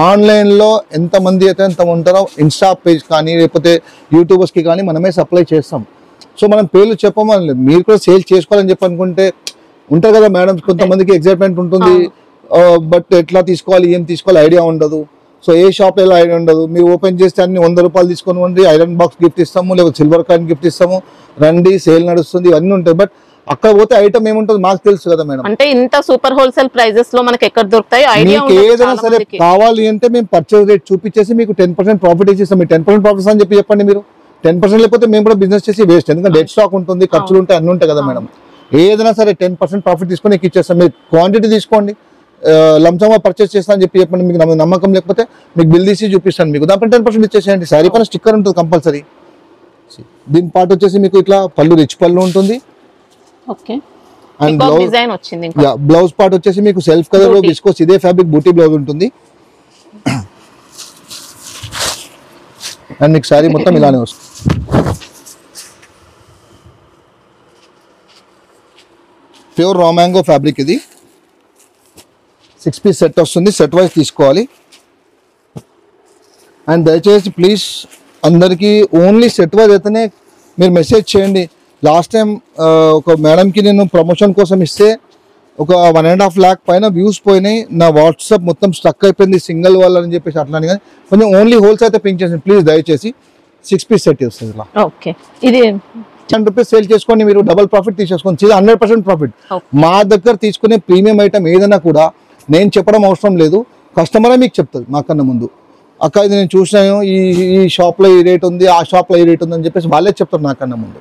ఆన్లైన్ లో ఎంత మంది అయితే ఎంత ఉంటారో ఇన్స్టా పేజ్ కానీ లేకపోతే యూట్యూబర్స్ కి కానీ మనమే సప్లై చేస్తాం. సో మనం పేర్లు చెప్పమని మీరు కూడా సేల్ చేసుకోవాలని చెప్పి అనుకుంటే ఉంటారు కదా మేడం, కొంతమందికి ఎగ్జైట్మెంట్ ఉంటుంది. బట్ ఎట్లా తీసుకోవాలి, ఏం తీసుకోవాలి ఐడియా ఉండదు. సో ఏ షాప్ ఎలా ఐడియా ఉండదు. మీరు ఓపెన్ చేస్తే అన్ని 100 రూపాయలు తీసుకొని ఉండి ఐరన్ బాక్స్ గిఫ్ట్ ఇస్తాము, లేకపోతే సిల్వర్ కాయిన్ గిఫ్ట్ ఇస్తాము, రండి సేల్ నడుస్తుంది, ఇవన్నీ ఉంటాయి. బట్ అక్కడ పోతే ఐటమ్ ఏముంటుంది మాకు తెలుసు కదా మేడం. అంటే ఇంత సూపర్ హోల్సేల్ ప్రైజెస్ లో మనకి ఎక్కడ దొరుకుతాయి? మీకు ఏదైనా సరే కావాలి అంటే మేము పర్చేస్ రేట్ చూపించేసి మీకు 10% ప్రాఫిట్ ఇచ్చేస్తాం. మీరు 10% ప్రాఫిట్ అని చెప్పండి. మీరు 10% లేకపోతే మేము కూడా బిజినెస్ చేసి వేస్ట్, ఎందుకంటే డెడ్ స్టాక్ ఉంటుంది, ఖర్చులు ఉంటాయి, అన్ని ఉంటాయి కదా మేడం. ఏదైనా సరే 10% ప్రాఫిట్ తీసుకొని ఇచ్చేస్తాం. మీరు క్వాంటిటీ తీసుకోండి, లంసంగా పర్చేస్ చేస్తా అని చెప్పండి. మీకు నమ్మకం లేకపోతే మీకు బిల్ తీసి చూపిస్తాను, మీకు దాంట్లో 10% ఇచ్చేసేయండి. శారీ పైన స్టిక్కర్ ఉంటుంది కంపల్సరీ. దీని పార్ట్ వచ్చేసి మీకు ఇట్లా పళ్ళు రిచ్ పళ్ళు ఉంటుంది. అండ్ బ్లౌజ్ పార్ట్ వచ్చేసి మీకు సెల్ఫ్ కలర్ లో విస్కోస్ ఇదే ఫ్యాబ్రిక్ బూటీ బ్లౌజ్ ఉంటుంది. అండ్ మీకు శారీ మొత్తం ఇలానే వస్తుంది. ప్యూర్ రా మ్యాంగో ఫ్యాబ్రిక్ ఇది. 6 పీస్ సెట్ వస్తుంది, సెట్ వైజ్ తీసుకోవాలి. అండ్ దయచేసి ప్లీజ్ అందరికీ ఓన్లీ సెట్ వైజ్ అయితేనే మీరు మెసేజ్ చేయండి. లాస్ట్ టైం ఒక మేడంకి నేను ప్రమోషన్ కోసం ఇస్తే ఒక 1.5 lakh పైన వ్యూస్ పోయినాయి. నా వాట్సాప్ మొత్తం స్టక్ అయిపోయింది సింగిల్ వాళ్ళ అని చెప్పేసి అట్లానే. కానీ కొంచెం ఓన్లీ హోల్సేల్ అయితే పింక్ చేసి ప్లీజ్ దయచేసి 6 పీస్ సెట్ వస్తుంది. ఇలా ఇది 10 రూపీస్ సేల్ చేసుకోండి, మీరు డబల్ ప్రాఫిట్ తీసేసుకోండి. 100% ప్రాఫిట్. మా దగ్గర తీసుకునే ప్రీమియం ఐటమ్ ఏదైనా కూడా నేను చెప్పడం అవసరం లేదు, కస్టమరే మీకు చెప్తుంది మాకన్నా ముందు. అక్క ఇది నేను చూసినాను, ఈ షాప్లో ఈ రేట్ ఉంది, ఆ షాప్లో ఈ రేట్ ఉంది అని చెప్పేసి వాళ్ళే చెప్తారు నాకన్నా ముందు.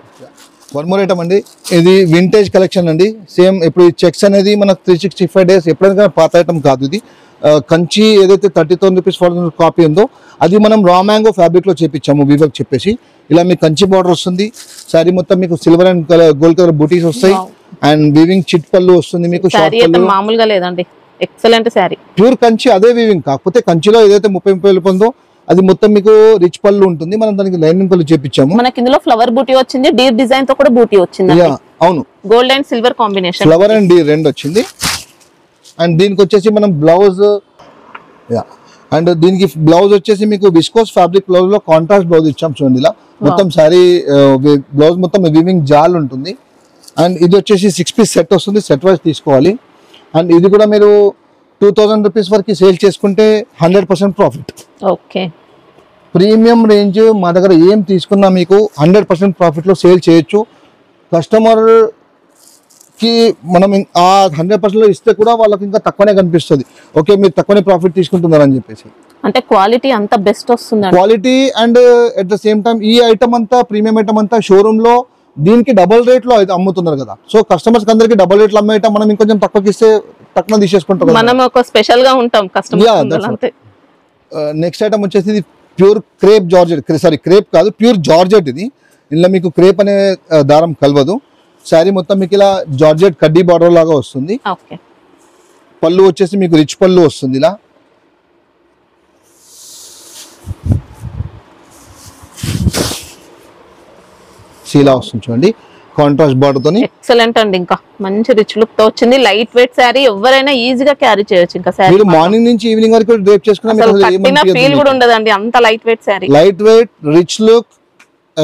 వన్ మోర్ ఐటమ్ అండి, ఇది వింటేజ్ కలెక్షన్ అండి. సేమ్ ఇప్పుడు ఈ చెక్స్ అనేది మనకు 365 days ఎప్పుడైనా పాత ఐటమ్ కాదు. ఇది కంచి ఏదైతే 30,000 రూపీస్ 40,000 కాపీ ఉందో అది మనం రా మ్యాంగో ఫ్యాబ్రిక్లో చేపించాము వీవర్కి చెప్పేసి. ఇలా మీకు కంచి బార్డర్ వస్తుంది, శారీ మొత్తం మీకు సిల్వర్ అండ్ గోల్డ్ కలర్ బూటీస్ వస్తాయి, అండ్ వీవింగ్ చిట్ పళ్ళు వస్తుంది మీకు. షార్ట్ పళ్ళు మామూలుగా లేదండి, ఎక్సలెంట్ శారీ. ప్యూర్ కంచి అదే వీవింగ్, కాకపోతే కంచిలో ఏదైతే 30,000 ఉందో అది మొత్తం మీకు రిచ్ పళ్ళు ఉంటుంది. మనం దానికి లైనింగ్ పళ్ళు చేపించాము. మనకి ఇందులో ఫ్లవర్ బూటీ వచ్చింది, డీర్ డిజైన్ తో కూడా బూటీ వచ్చింది. అవును, gold and silver combination, flower and deer రెండు వచ్చింది. అండ్ దీనికి వచ్చేసి మనం బ్లౌజ్, అండ్ దీనికి బ్లౌజ్ వచ్చేసి మీకు విస్కోస్ ఫ్యాబ్రిక్ బ్లౌజ్ లో కాంట్రాస్ట్ బ్లౌజ్ ఇచ్చాం చూడండి. ఇలా మొత్తం శారీ బ్లౌజ్ మొత్తం వీవింగ్ జాల్ ఉంటుంది. అండ్ ఇది వచ్చేసి 6 piece సెట్ వస్తుంది, సెట్ వైజ్ తీసుకోవాలి. అండ్ ఇది కూడా మీరు 2,000 రూపీస్ వరకు సేల్ చేసుకుంటే 100% ప్రాఫిట్. ఓకే, ప్రీమియం రేంజ్ మా దగ్గర ఏం తీసుకున్నా మీకు 100% ప్రాఫిట్లో సేల్ చేయొచ్చు. కస్టమర్కి మనం ఆ 100%లో ఇస్తే కూడా వాళ్ళకి ఇంకా తక్కువనే కనిపిస్తుంది, ఓకే మీరు తక్కువనే ప్రాఫిట్ తీసుకుంటున్నారని చెప్పేసి. అంటే క్వాలిటీ అంత బెస్ట్ వస్తుంది, quality and at the same time ఈ ఐటమ్ అంతా ప్రీమియం ఐటమ్ అంతా షోరూంలో దీనికి డబుల్ రేట్లో అమ్ముతున్నారు కదా. సో కస్టమర్స్ అందరికి డబుల్ రేట్లో అమ్మే ఐటమ్ మనం ఇంకొంచెం తక్కువకి ఇస్తే తక్కువ తీసేసుకుంటాం, మనం ఒక స్పెషల్ గా ఉంటాం కస్టమర్. నెక్స్ట్ ఐటమ్ వచ్చేసి ఇది pure crepe georgette, sorry crepe కాదు ప్యూర్ జార్జెట్. ఇది ఇందులో మీకు క్రేప్ అనే దారం కలవదు. శారీ మొత్తం మీకు ఇలా జార్జెట్ కడ్డీ బార్డర్ లాగా వస్తుంది. పళ్ళు వచ్చేసి మీకు రిచ్ పళ్ళు వస్తుంది. ఇలా ఇలా వస్తుంది చూడండి, కాంట్రాస్ట్ బార్డర్ తోని. ఎక్సలెంట్ అండి, ఇంకా మంచి రిచ్ లుక్ తో వచ్చింది. లైట్ వెయిట్ శారీ, ఎవరైనా ఈజీగా క్యారీ చేయొచ్చు. ఇంకా శారీ మీరు మార్నింగ్ నుంచి ఈవినింగ్ వరకు డ్రైప్ చేసుకున్నా ఫీల్ కూడా ఉండదండి, అంత light weight sari. Light weight, rich look,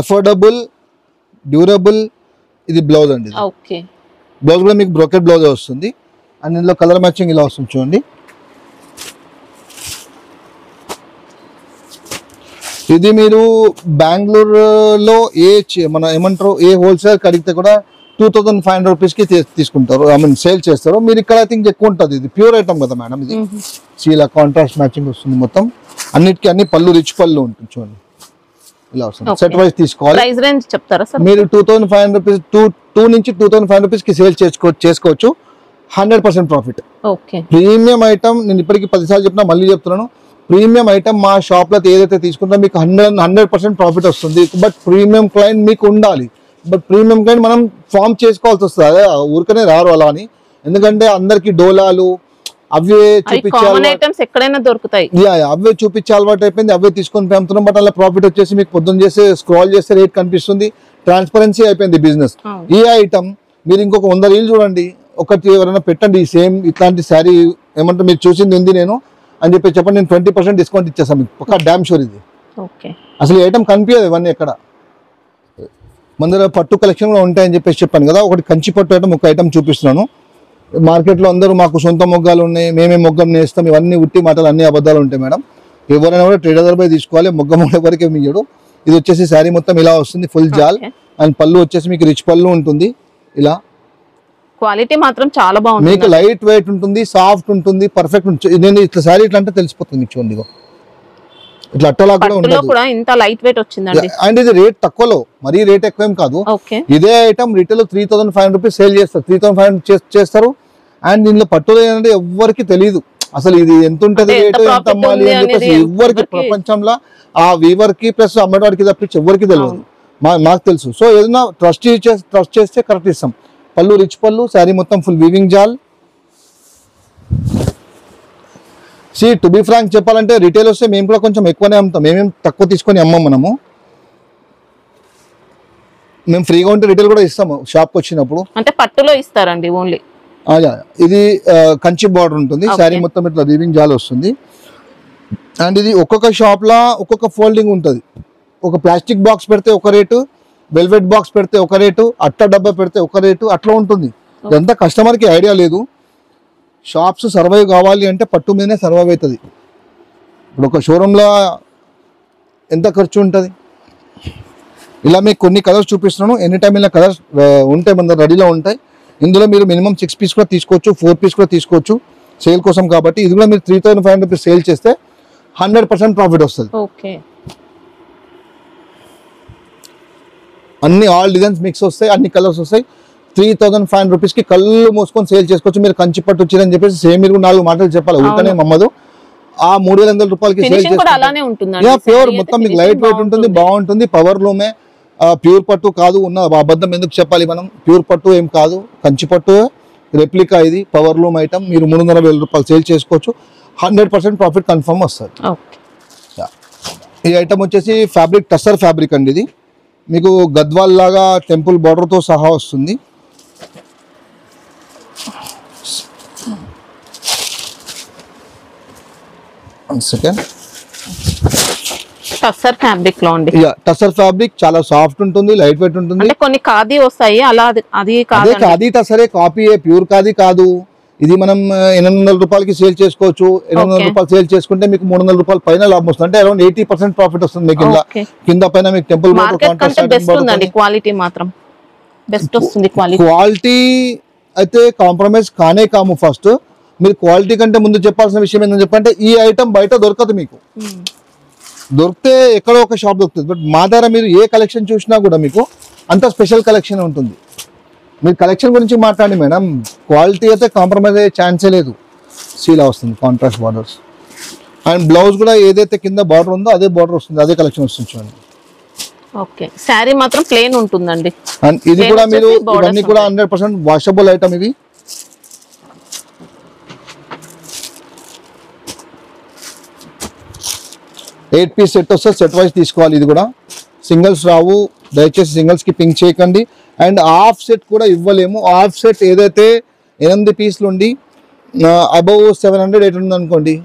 affordable, durable. ఇది బ్లౌజ్ అండి. ఓకే, బ్లౌజ్ కూడా మీకు బ్రోకెట్ బ్లౌజ్ వస్తుంది. అండ్ ఇందులో కలర్ మ్యాచింగ్ ఇలా వస్తుంది చూడండి. ఇది మీరు బెంగళూరులో మన ఏమంటారు ఏ హోల్సేల్ అడిగితే కూడా 2,500 రూపీస్కి తీసుకుంటారు, ఐ మీన్ సేల్ చేస్తారు. మీరు ఇక్కడ ఐ థింక్ ఎక్కువ ఉంటుంది. ఇది ప్యూర్ ఐటమ్ కదా మేడం. ఇది ఇలా కాంట్రాస్ట్ మ్యాచింగ్ వస్తుంది మొత్తం, అన్నిటికీ అన్ని పళ్ళు రిచ్ పళ్ళు ఉంటుంది చూడండి. ఇలా వస్తుంది, సెట్ వైజ్ తీసుకోవాలి. ప్రైస్ రేంజ్ చెప్తారా సార్? మీరు 2,500 రూపీస్ 2 నుంచి 2,500 రూపీస్కి సేల్ చేసుకోవచ్చు. 100% ప్రాఫిట్. ఓకే, ప్రీమియం ఐటమ్ నేను ఇప్పటికి 10 సార్లు చెప్పినా మళ్ళీ చెప్తున్నాను, ప్రీమియం ఐటమ్ మా షాప్లో ఏదైతే తీసుకుంటా మీకు 100% ప్రాఫిట్ వస్తుంది. బట్ ప్రీమియం క్లయింట్ మీకు ఉండాలి. బట్ ప్రీమియం క్లయింట్ మనం ఫామ్ చేసుకోవాల్సి వస్తుంది, అదే ఊరికనే రారు అలా అని. ఎందుకంటే అందరికి డోలాలు అవే చూపించాలి, ఎక్కడైనా దొరుకుతాయి, అవే చూపించే అలవాటు అయిపోయింది, అవే తీసుకొని పంపుతున్నాం. బట్ అలా ప్రాఫిట్ వచ్చేసి మీకు పొద్దున్న చేస్తే స్క్రాల్ చేస్తే రేట్ కనిపిస్తుంది, ట్రాన్స్పరెన్సీ అయిపోయింది బిజినెస్. ఈ ఐటమ్ మీరు ఇంకొక 100 రీల్ చూడండి, ఒకటి ఎవరైనా పెట్టండి సేమ్ ఇట్లాంటి శారీ ఏమంటే మీరు చూసింది ఉంది నేను అని చెప్పండి, నేను 20% డిస్కౌంట్ ఇచ్చేస్తాను మీకు, ఒక డ్యామ్ షూర్. ఇది అసలు ఈ ఐటమ్ కనిపించదు ఇవన్నీ ఎక్కడ. మన దగ్గర పట్టు కలెక్షన్ కూడా ఉంటాయని చెప్పేసి చెప్పాను కదా. ఒకటి కంచి పట్టు ఐటమ్ ఒక ఐటమ్ చూపిస్తున్నాను. మార్కెట్లో అందరూ మాకు సొంత మొగ్గాలు ఉన్నాయి, మేమే మొగ్గం నేస్తాం, ఇవన్నీ ఉట్టి మాటలు, అన్ని అబద్ధాలు ఉంటాయి మేడం. ఎవరైనా కూడా ట్రేడర్ పోయి తీసుకోవాలి, మొగ్గం వరకే మీయడు. ఇది వచ్చేసి శారీ మొత్తం ఇలా వస్తుంది, ఫుల్ జాల్. అండ్ పళ్ళు వచ్చేసి మీకు రిచ్ పళ్ళు ఉంటుంది. ఇలా క్వాలిటీ మాత్రం చాలా బాగుంది, మీకు లైట్ వెయిట్ ఉంటుంది, సాఫ్ట్ ఉంటుంది, పర్ఫెక్ట్ ఉంటుంది. నేను ఇట్లా శారీ ఇట్లా అంటే తెలిసిపోతుంది మీకు చూడండి, ఇట్లా అట్టలా కూడా ఉండదు. ఇంత లైట్ వెయిట్ వచ్చిందండి. అండ్ ఇది రేట్ తక్కువలో, మరీ రేట్ ఎక్కువ ఏం కాదు. ఇదే ఐటమ్ రిటైల్ 3,500 రూపీస్ సేల్ చేస్తారు, 3,500 చేస్తారు. అండ్ దీనిలో పట్టులో ఏంటంటే ఎవ్వరికి తెలియదు అసలు ఇది ఎంత ఉంటుంది రేటు, ఎంత అమ్మాలి అని చెప్పేసి. ఎవ్వరికి ప్రపంచంలో ఆ వీవర్ కి ప్లస్ అమ్మేవాడికి తప్పించి ఎవరికి తెలియదు, మాకు తెలుసు. సో ఏదైనా ట్రస్ట్ చేస్తే కరెక్ట్ ఇస్తాం. పళ్ళు రిచ్ పళ్ళు, శారీ మొత్తం ఫుల్ వీవింగ్ జాల్. టు బి ఫ్రాంక్ చెప్పాలంటే రిటైల్ వస్తే మేము కూడా కొంచెం ఎక్కువనే అమ్ముతాం, మేమేం తక్కువ తీసుకొని అమ్మం. మేము ఫ్రీగా ఉంటే రిటైల్ కూడా ఇస్తాము షాప్కి వచ్చినప్పుడు. అంటే పట్టులో ఇస్తారండి ఓన్లీ. ఇది కంచి బార్డర్ ఉంటుంది, శారీ మొత్తం ఇట్లా వీవింగ్ జాల్ వస్తుంది. అండ్ ఇది ఒక్కొక్క షాప్లో ఒక్కొక్క ఫోల్డింగ్ ఉంటుంది. ఒక ప్లాస్టిక్ బాక్స్ పెడితే ఒక రేటు, వెల్వెట్ బాక్స్ పెడితే ఒక రేటు, అట్ట డబ్బా పెడితే ఒక రేటు, అట్లా ఉంటుంది. ఇదంతా కస్టమర్కి ఐడియా లేదు. షాప్స్ సర్వైవ్ కావాలి అంటే పట్టు మీదనే సర్వైవ్ అవుతుంది. ఇప్పుడు ఒక షోరూంలో ఎంత ఖర్చు ఉంటుంది. ఇలా మీకు కొన్ని కలర్స్ చూపిస్తున్నాను, ఎనీ టైం ఇలా కలర్స్ ఉంటాయి మన రెడీలో ఉంటాయి. ఇందులో మీరు మినిమం 6 పీస్ కూడా తీసుకోవచ్చు, 4 పీస్ కూడా తీసుకోవచ్చు. సేల్ కోసం కాబట్టి ఇది కూడా మీరు 3500 రూపీస్ సేల్ చేస్తే 100% ప్రాఫిట్ వస్తుంది. ఓకే, అన్ని ఆల్ డిజైన్స్ మిక్స్ వస్తాయి, అన్ని కలర్స్ వస్తాయి. 3500 రూపీస్ కి కళ్ళు మూసుకొని సేల్ చేసుకోవచ్చు. మీరు కంచి పట్టు వచ్చిందని చెప్పేసి సేమ్ మీరు 4 మాటలు చెప్పాలి, ఊరికనే మమ్మదు. ఆ 3500 రూపాయలకి సేల్ చేసుకోవచ్చు. ప్యూర్ మొత్తం మీకు లైట్ వెయిట్ ఉంటుంది, బాగుంటుంది. పవర్ లూమే, ప్యూర్ పట్టు కాదు, ఉన్న అబద్ధం ఎందుకు చెప్పాలి మనం. ప్యూర్ పట్టు ఏం కాదు, కంచి పట్టు రెప్లికా. ఇది పవర్ లూమ్ ఐటమ్. మీరు 300,000 రూపాయలు సేల్ చేసుకోవచ్చు. 100% ప్రాఫిట్ కన్ఫర్మ్ వస్తుంది. ఈ ఐటమ్ వచ్చేసి ఫ్యాబ్రిక్ టస్సర్ ఫ్యాబ్రిక్ అండి. ఇది మీకు గద్వాల్ లాగా టెంపుల్ బార్డర్తో సహా వస్తుంది. సెకండ్ టస్సర్ ఫ్యాబ్రిక్ లో ఉంది. టస్సర్ ఫ్యాబ్రిక్ చాలా సాఫ్ట్ ఉంటుంది, లైట్ వెయిట్ ఉంటుంది. అంటే కొన్ని ఖాదీ వస్తాయి, అలా అది కాదు. ఖాదీ టస్సరే, కాపీ ప్యూర్ ఖాదీ కాదు. ఇది మనం 800 రూపాయలకి సేల్ చేసుకోవచ్చు. 800 రూపాయలు సేల్ చేసుకుంటే మీకు 300 రూపాయలు పైన లాభం వస్తుంది. అంటే అరౌండ్ 80% ప్రాఫిట్ వస్తుంది మీకు. కింద పైన మీకు టెంపుల్ క్వాలిటీ మాత్రం బెస్ట్ వస్తుంది. క్వాలిటీ అయితే కాంప్రమైజ్ కానే కాము. ఫస్ట్ మీరు క్వాలిటీ కంటే ముందు చెప్పాల్సిన విషయం ఏంటని చెప్పంటే ఈ ఐటమ్ బయట దొరకదు మీకు. దొరికితే ఎక్కడో ఒక షాప్ దొరుకుతుంది. బట్ మా దగ్గర మీరు ఏ కలెక్షన్ చూసినా కూడా మీకు అంత స్పెషల్ కలెక్షన్ ఉంటుంది. మీరు కలెక్షన్ గురించి మాట్లాడి మేడం, క్వాలిటీ అయితే కాంప్రమైజ్ అయ్యే ఛాన్సే లేదు. సీలా వస్తుంది, కాంట్రాస్ట్ బార్డర్స్. అండ్ బ్లౌజ్ కూడా ఏదైతే కింద బార్డర్ ఉందో అదే బార్డర్ వస్తుంది, అదే కలెక్షన్ వస్తుంది చూడండి. ఓకే, శారీ మాత్రం ప్లెయిన్ ఉంటుందండి. అండ్ ఇది కూడా మీరు ఇవన్నీ కూడా 100% వాషబుల్ ఐటమ్. ఇవి ఎయిట్ పీస్ సెట్ వస్తే సెట్ వైజ్ తీసుకోవాలి. ఇది కూడా సింగిల్స్ రావు, దయచేసి సింగిల్స్ కి పింక్ చేయకండి. అండ్ హాఫ్ సెట్ కూడా ఇవ్వలేము. హాఫ్ సెట్ ఏదైతే 8 పీసులు ఉండి అబౌవ్ 700-800 అనుకోండి,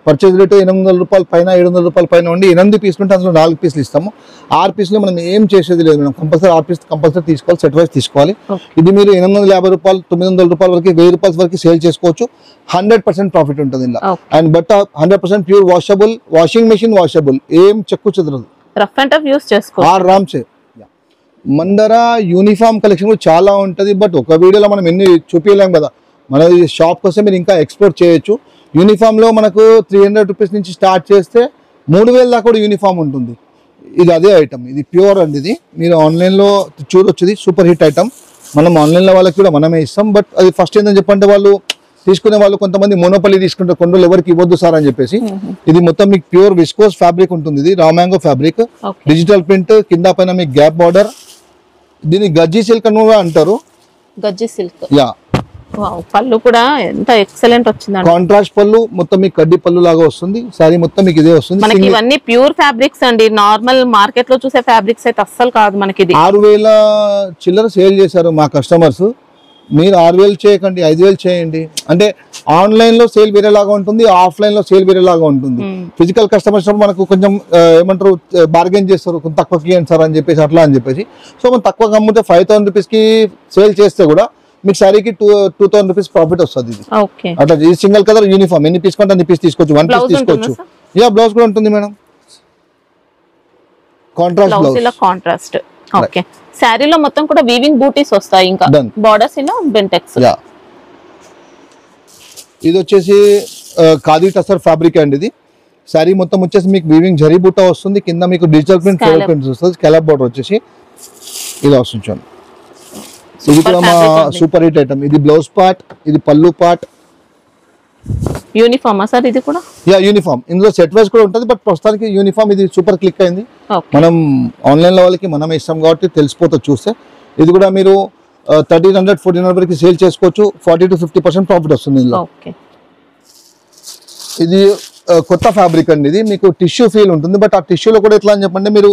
పర్చేజ్ రేట్ 800 రూపాయల పైన 700 రూపాయల పైన ఉండి 8 పీసులు ఉంటే అందులో 4 పీసులు ఇస్తాము. 6 పీసులు మనం ఏం చేసేది లేదు మేడం. కంపల్సరీ 6 పీస్ కంపల్సరీ తీసుకోవాలి, సెట్ వైజ్ తీసుకోవాలి. ఇది మీరు 850 రూపాయలు 900 రూపాయల వరకు 1000 రూపాయల వరకు సేల్ చేసుకోవచ్చు. 100% ప్రాఫిట్ ఉంటుంది ఇలా. And but 100% pure washable, washing machine washable, ఏం చెక్కు చెదరదు. రఫ్ అండ్ టఫ్ యూస్ చేసుకోవచ్చు ఆరామ్సే. మందర యూనిఫామ్ కలెక్షన్ కూడా చాలా ఉంటుంది. బట్ ఒక వీడియోలో మనం ఎన్ని చూపించలేం కదా. మన షాప్ కోసం మీరు ఇంకా ఎక్స్ప్లోర్ చేయొచ్చు. యూనిఫామ్లో మనకు 300 రూపీస్ నుంచి స్టార్ట్ చేస్తే 3000 దాకా కూడా యూనిఫామ్ ఉంటుంది. ఇది అదే ఐటమ్, ఇది ప్యూర్ అండి. ఇది మీరు ఆన్లైన్లో చూడొచ్చు. ఇది సూపర్ హిట్ ఐటమ్. మనం ఆన్లైన్లో వాళ్ళకి కూడా మనమే ఇస్తాం. బట్ అది ఫస్ట్ ఏంటని చెప్పంటే వాళ్ళు తీసుకునే వాళ్ళు కొంతమంది మోనోపల్లి తీసుకుంటారు, కొన్ని ఎవరికి ఇవ్వద్దు సార్ అని చెప్పేసి. ఇది మొత్తం మీకు ప్యూర్ విస్కోస్ ఫ్యాబ్రిక్ ఉంటుంది. ఇది raw mango fabric, digital print, కింద పైన మీకు గ్యాప్ బార్డర్. దీన్ని గజ్జీ సిల్క్ అని కూడా అంటారు. గజ్జీ సిల్క్. యా, పళ్ళు కూడా ఎంత ఎక్సలెంట్ వచ్చిందండి. కాంట్రాస్ట్ పళ్ళు, మొత్తం మీకు కడ్డీ పళ్ళు లాగా వస్తుంది. సారీ మొత్తం మీకు ఇదే వస్తుంది. మనకి ఇవన్నీ ప్యూర్ ఫ్యాబ్రిక్స్ అండి. నార్మల్ మార్కెట్ లో చూసే ఫ్యాబ్రిక్స్ అయితే అస్సలు కాదు మనకి. ఇది 6000 చిల్లర సేల్ చేశారు మా కస్టమర్స్. మీరు 6000 చేయకండి, 5000 చేయండి. అంటే ఆన్లైన్ లో సేల్ వేరేలాగా ఉంటుంది, ఆఫ్లైన్ లో సేల్ వేరేలాగా ఉంటుంది. ఫిజికల్ కస్టమర్స్ మనకు కొంచెం ఏమంటారు, బార్గెన్ చేస్తారు, కొంచెం తక్కువకి ఇవ్వండి సార్ అని చెప్పేసి, అట్లా అని చెప్పేసి. సో మనం తక్కువ అమ్ముతే 5000 రూపీస్ కి సేల్ చేస్తే కూడా మీకు సారీకి 2000 రూపీస్ ప్రాఫిట్ వస్తుంది. ఇది అట్లా. ఇది సింగిల్ కలర్ యూనిఫామ్, ఎన్ని పీస్ కొంటే అన్ని పీస్ తీసుకోవచ్చు. 1 పీస్ తీసుకోవచ్చు. యా, బ్లౌజ్ కూడా ఉంటుంది madam, contrast blouse. Contrast. Okay, శారీలో మొత్తం కూడా వీవింగ్ బూటీస్ వస్తాయి, ఇంకా బోర్డర్స్ ఇలా బెంటెక్స్. ఇది వచ్చేసి ఖాదీ టసర్ ఫ్యాబ్రిక్ అండి. ఇది శారీ మొత్తం వచ్చేసి మీకు వీవింగ్ జరీ బూటా వస్తుంది. కింద మీకు డిజిటల్ ప్రింట్, ఫ్లోరల్ ప్రింట్స్ వస్తుంది. స్కాలప్ బోర్డర్ వచ్చేసి ఇలా వస్తుంది చూడండి. ఇది కూడా మా సూపర్ హిట్ ఐటమ్. ఇది బ్లౌజ్ పార్ట్, ఇది పళ్ళు పార్ట్. యూనిఫామ్ సార్ ఇది కూడా? Yeah, uniform. ఇందులో సెట్ వైజ్ కూడా ఉంటుంది. బట్ ప్రస్తుతానికి యూనిఫామ్ ఇది సూపర్ క్లిక్ అయింది. మనం ఆన్లైన్ లో వాళ్ళకి మనమే ఇస్తాం కాబట్టి తెలిసిపోతుంది చూస్తే. ఇది కూడా మీరు 1300-1400 వరకు సేల్ చేసుకోవచ్చు. 40-50% ప్రాఫిట్ వస్తుంది ఇందులో. ఇది కొత్త ఫ్యాబ్రిక్ అండి. ఇది మీకు టిష్యూ ఫీల్ ఉంటుంది. బట్ ఆ టిష్యూలో కూడా ఎట్లా అని చెప్పండి, మీరు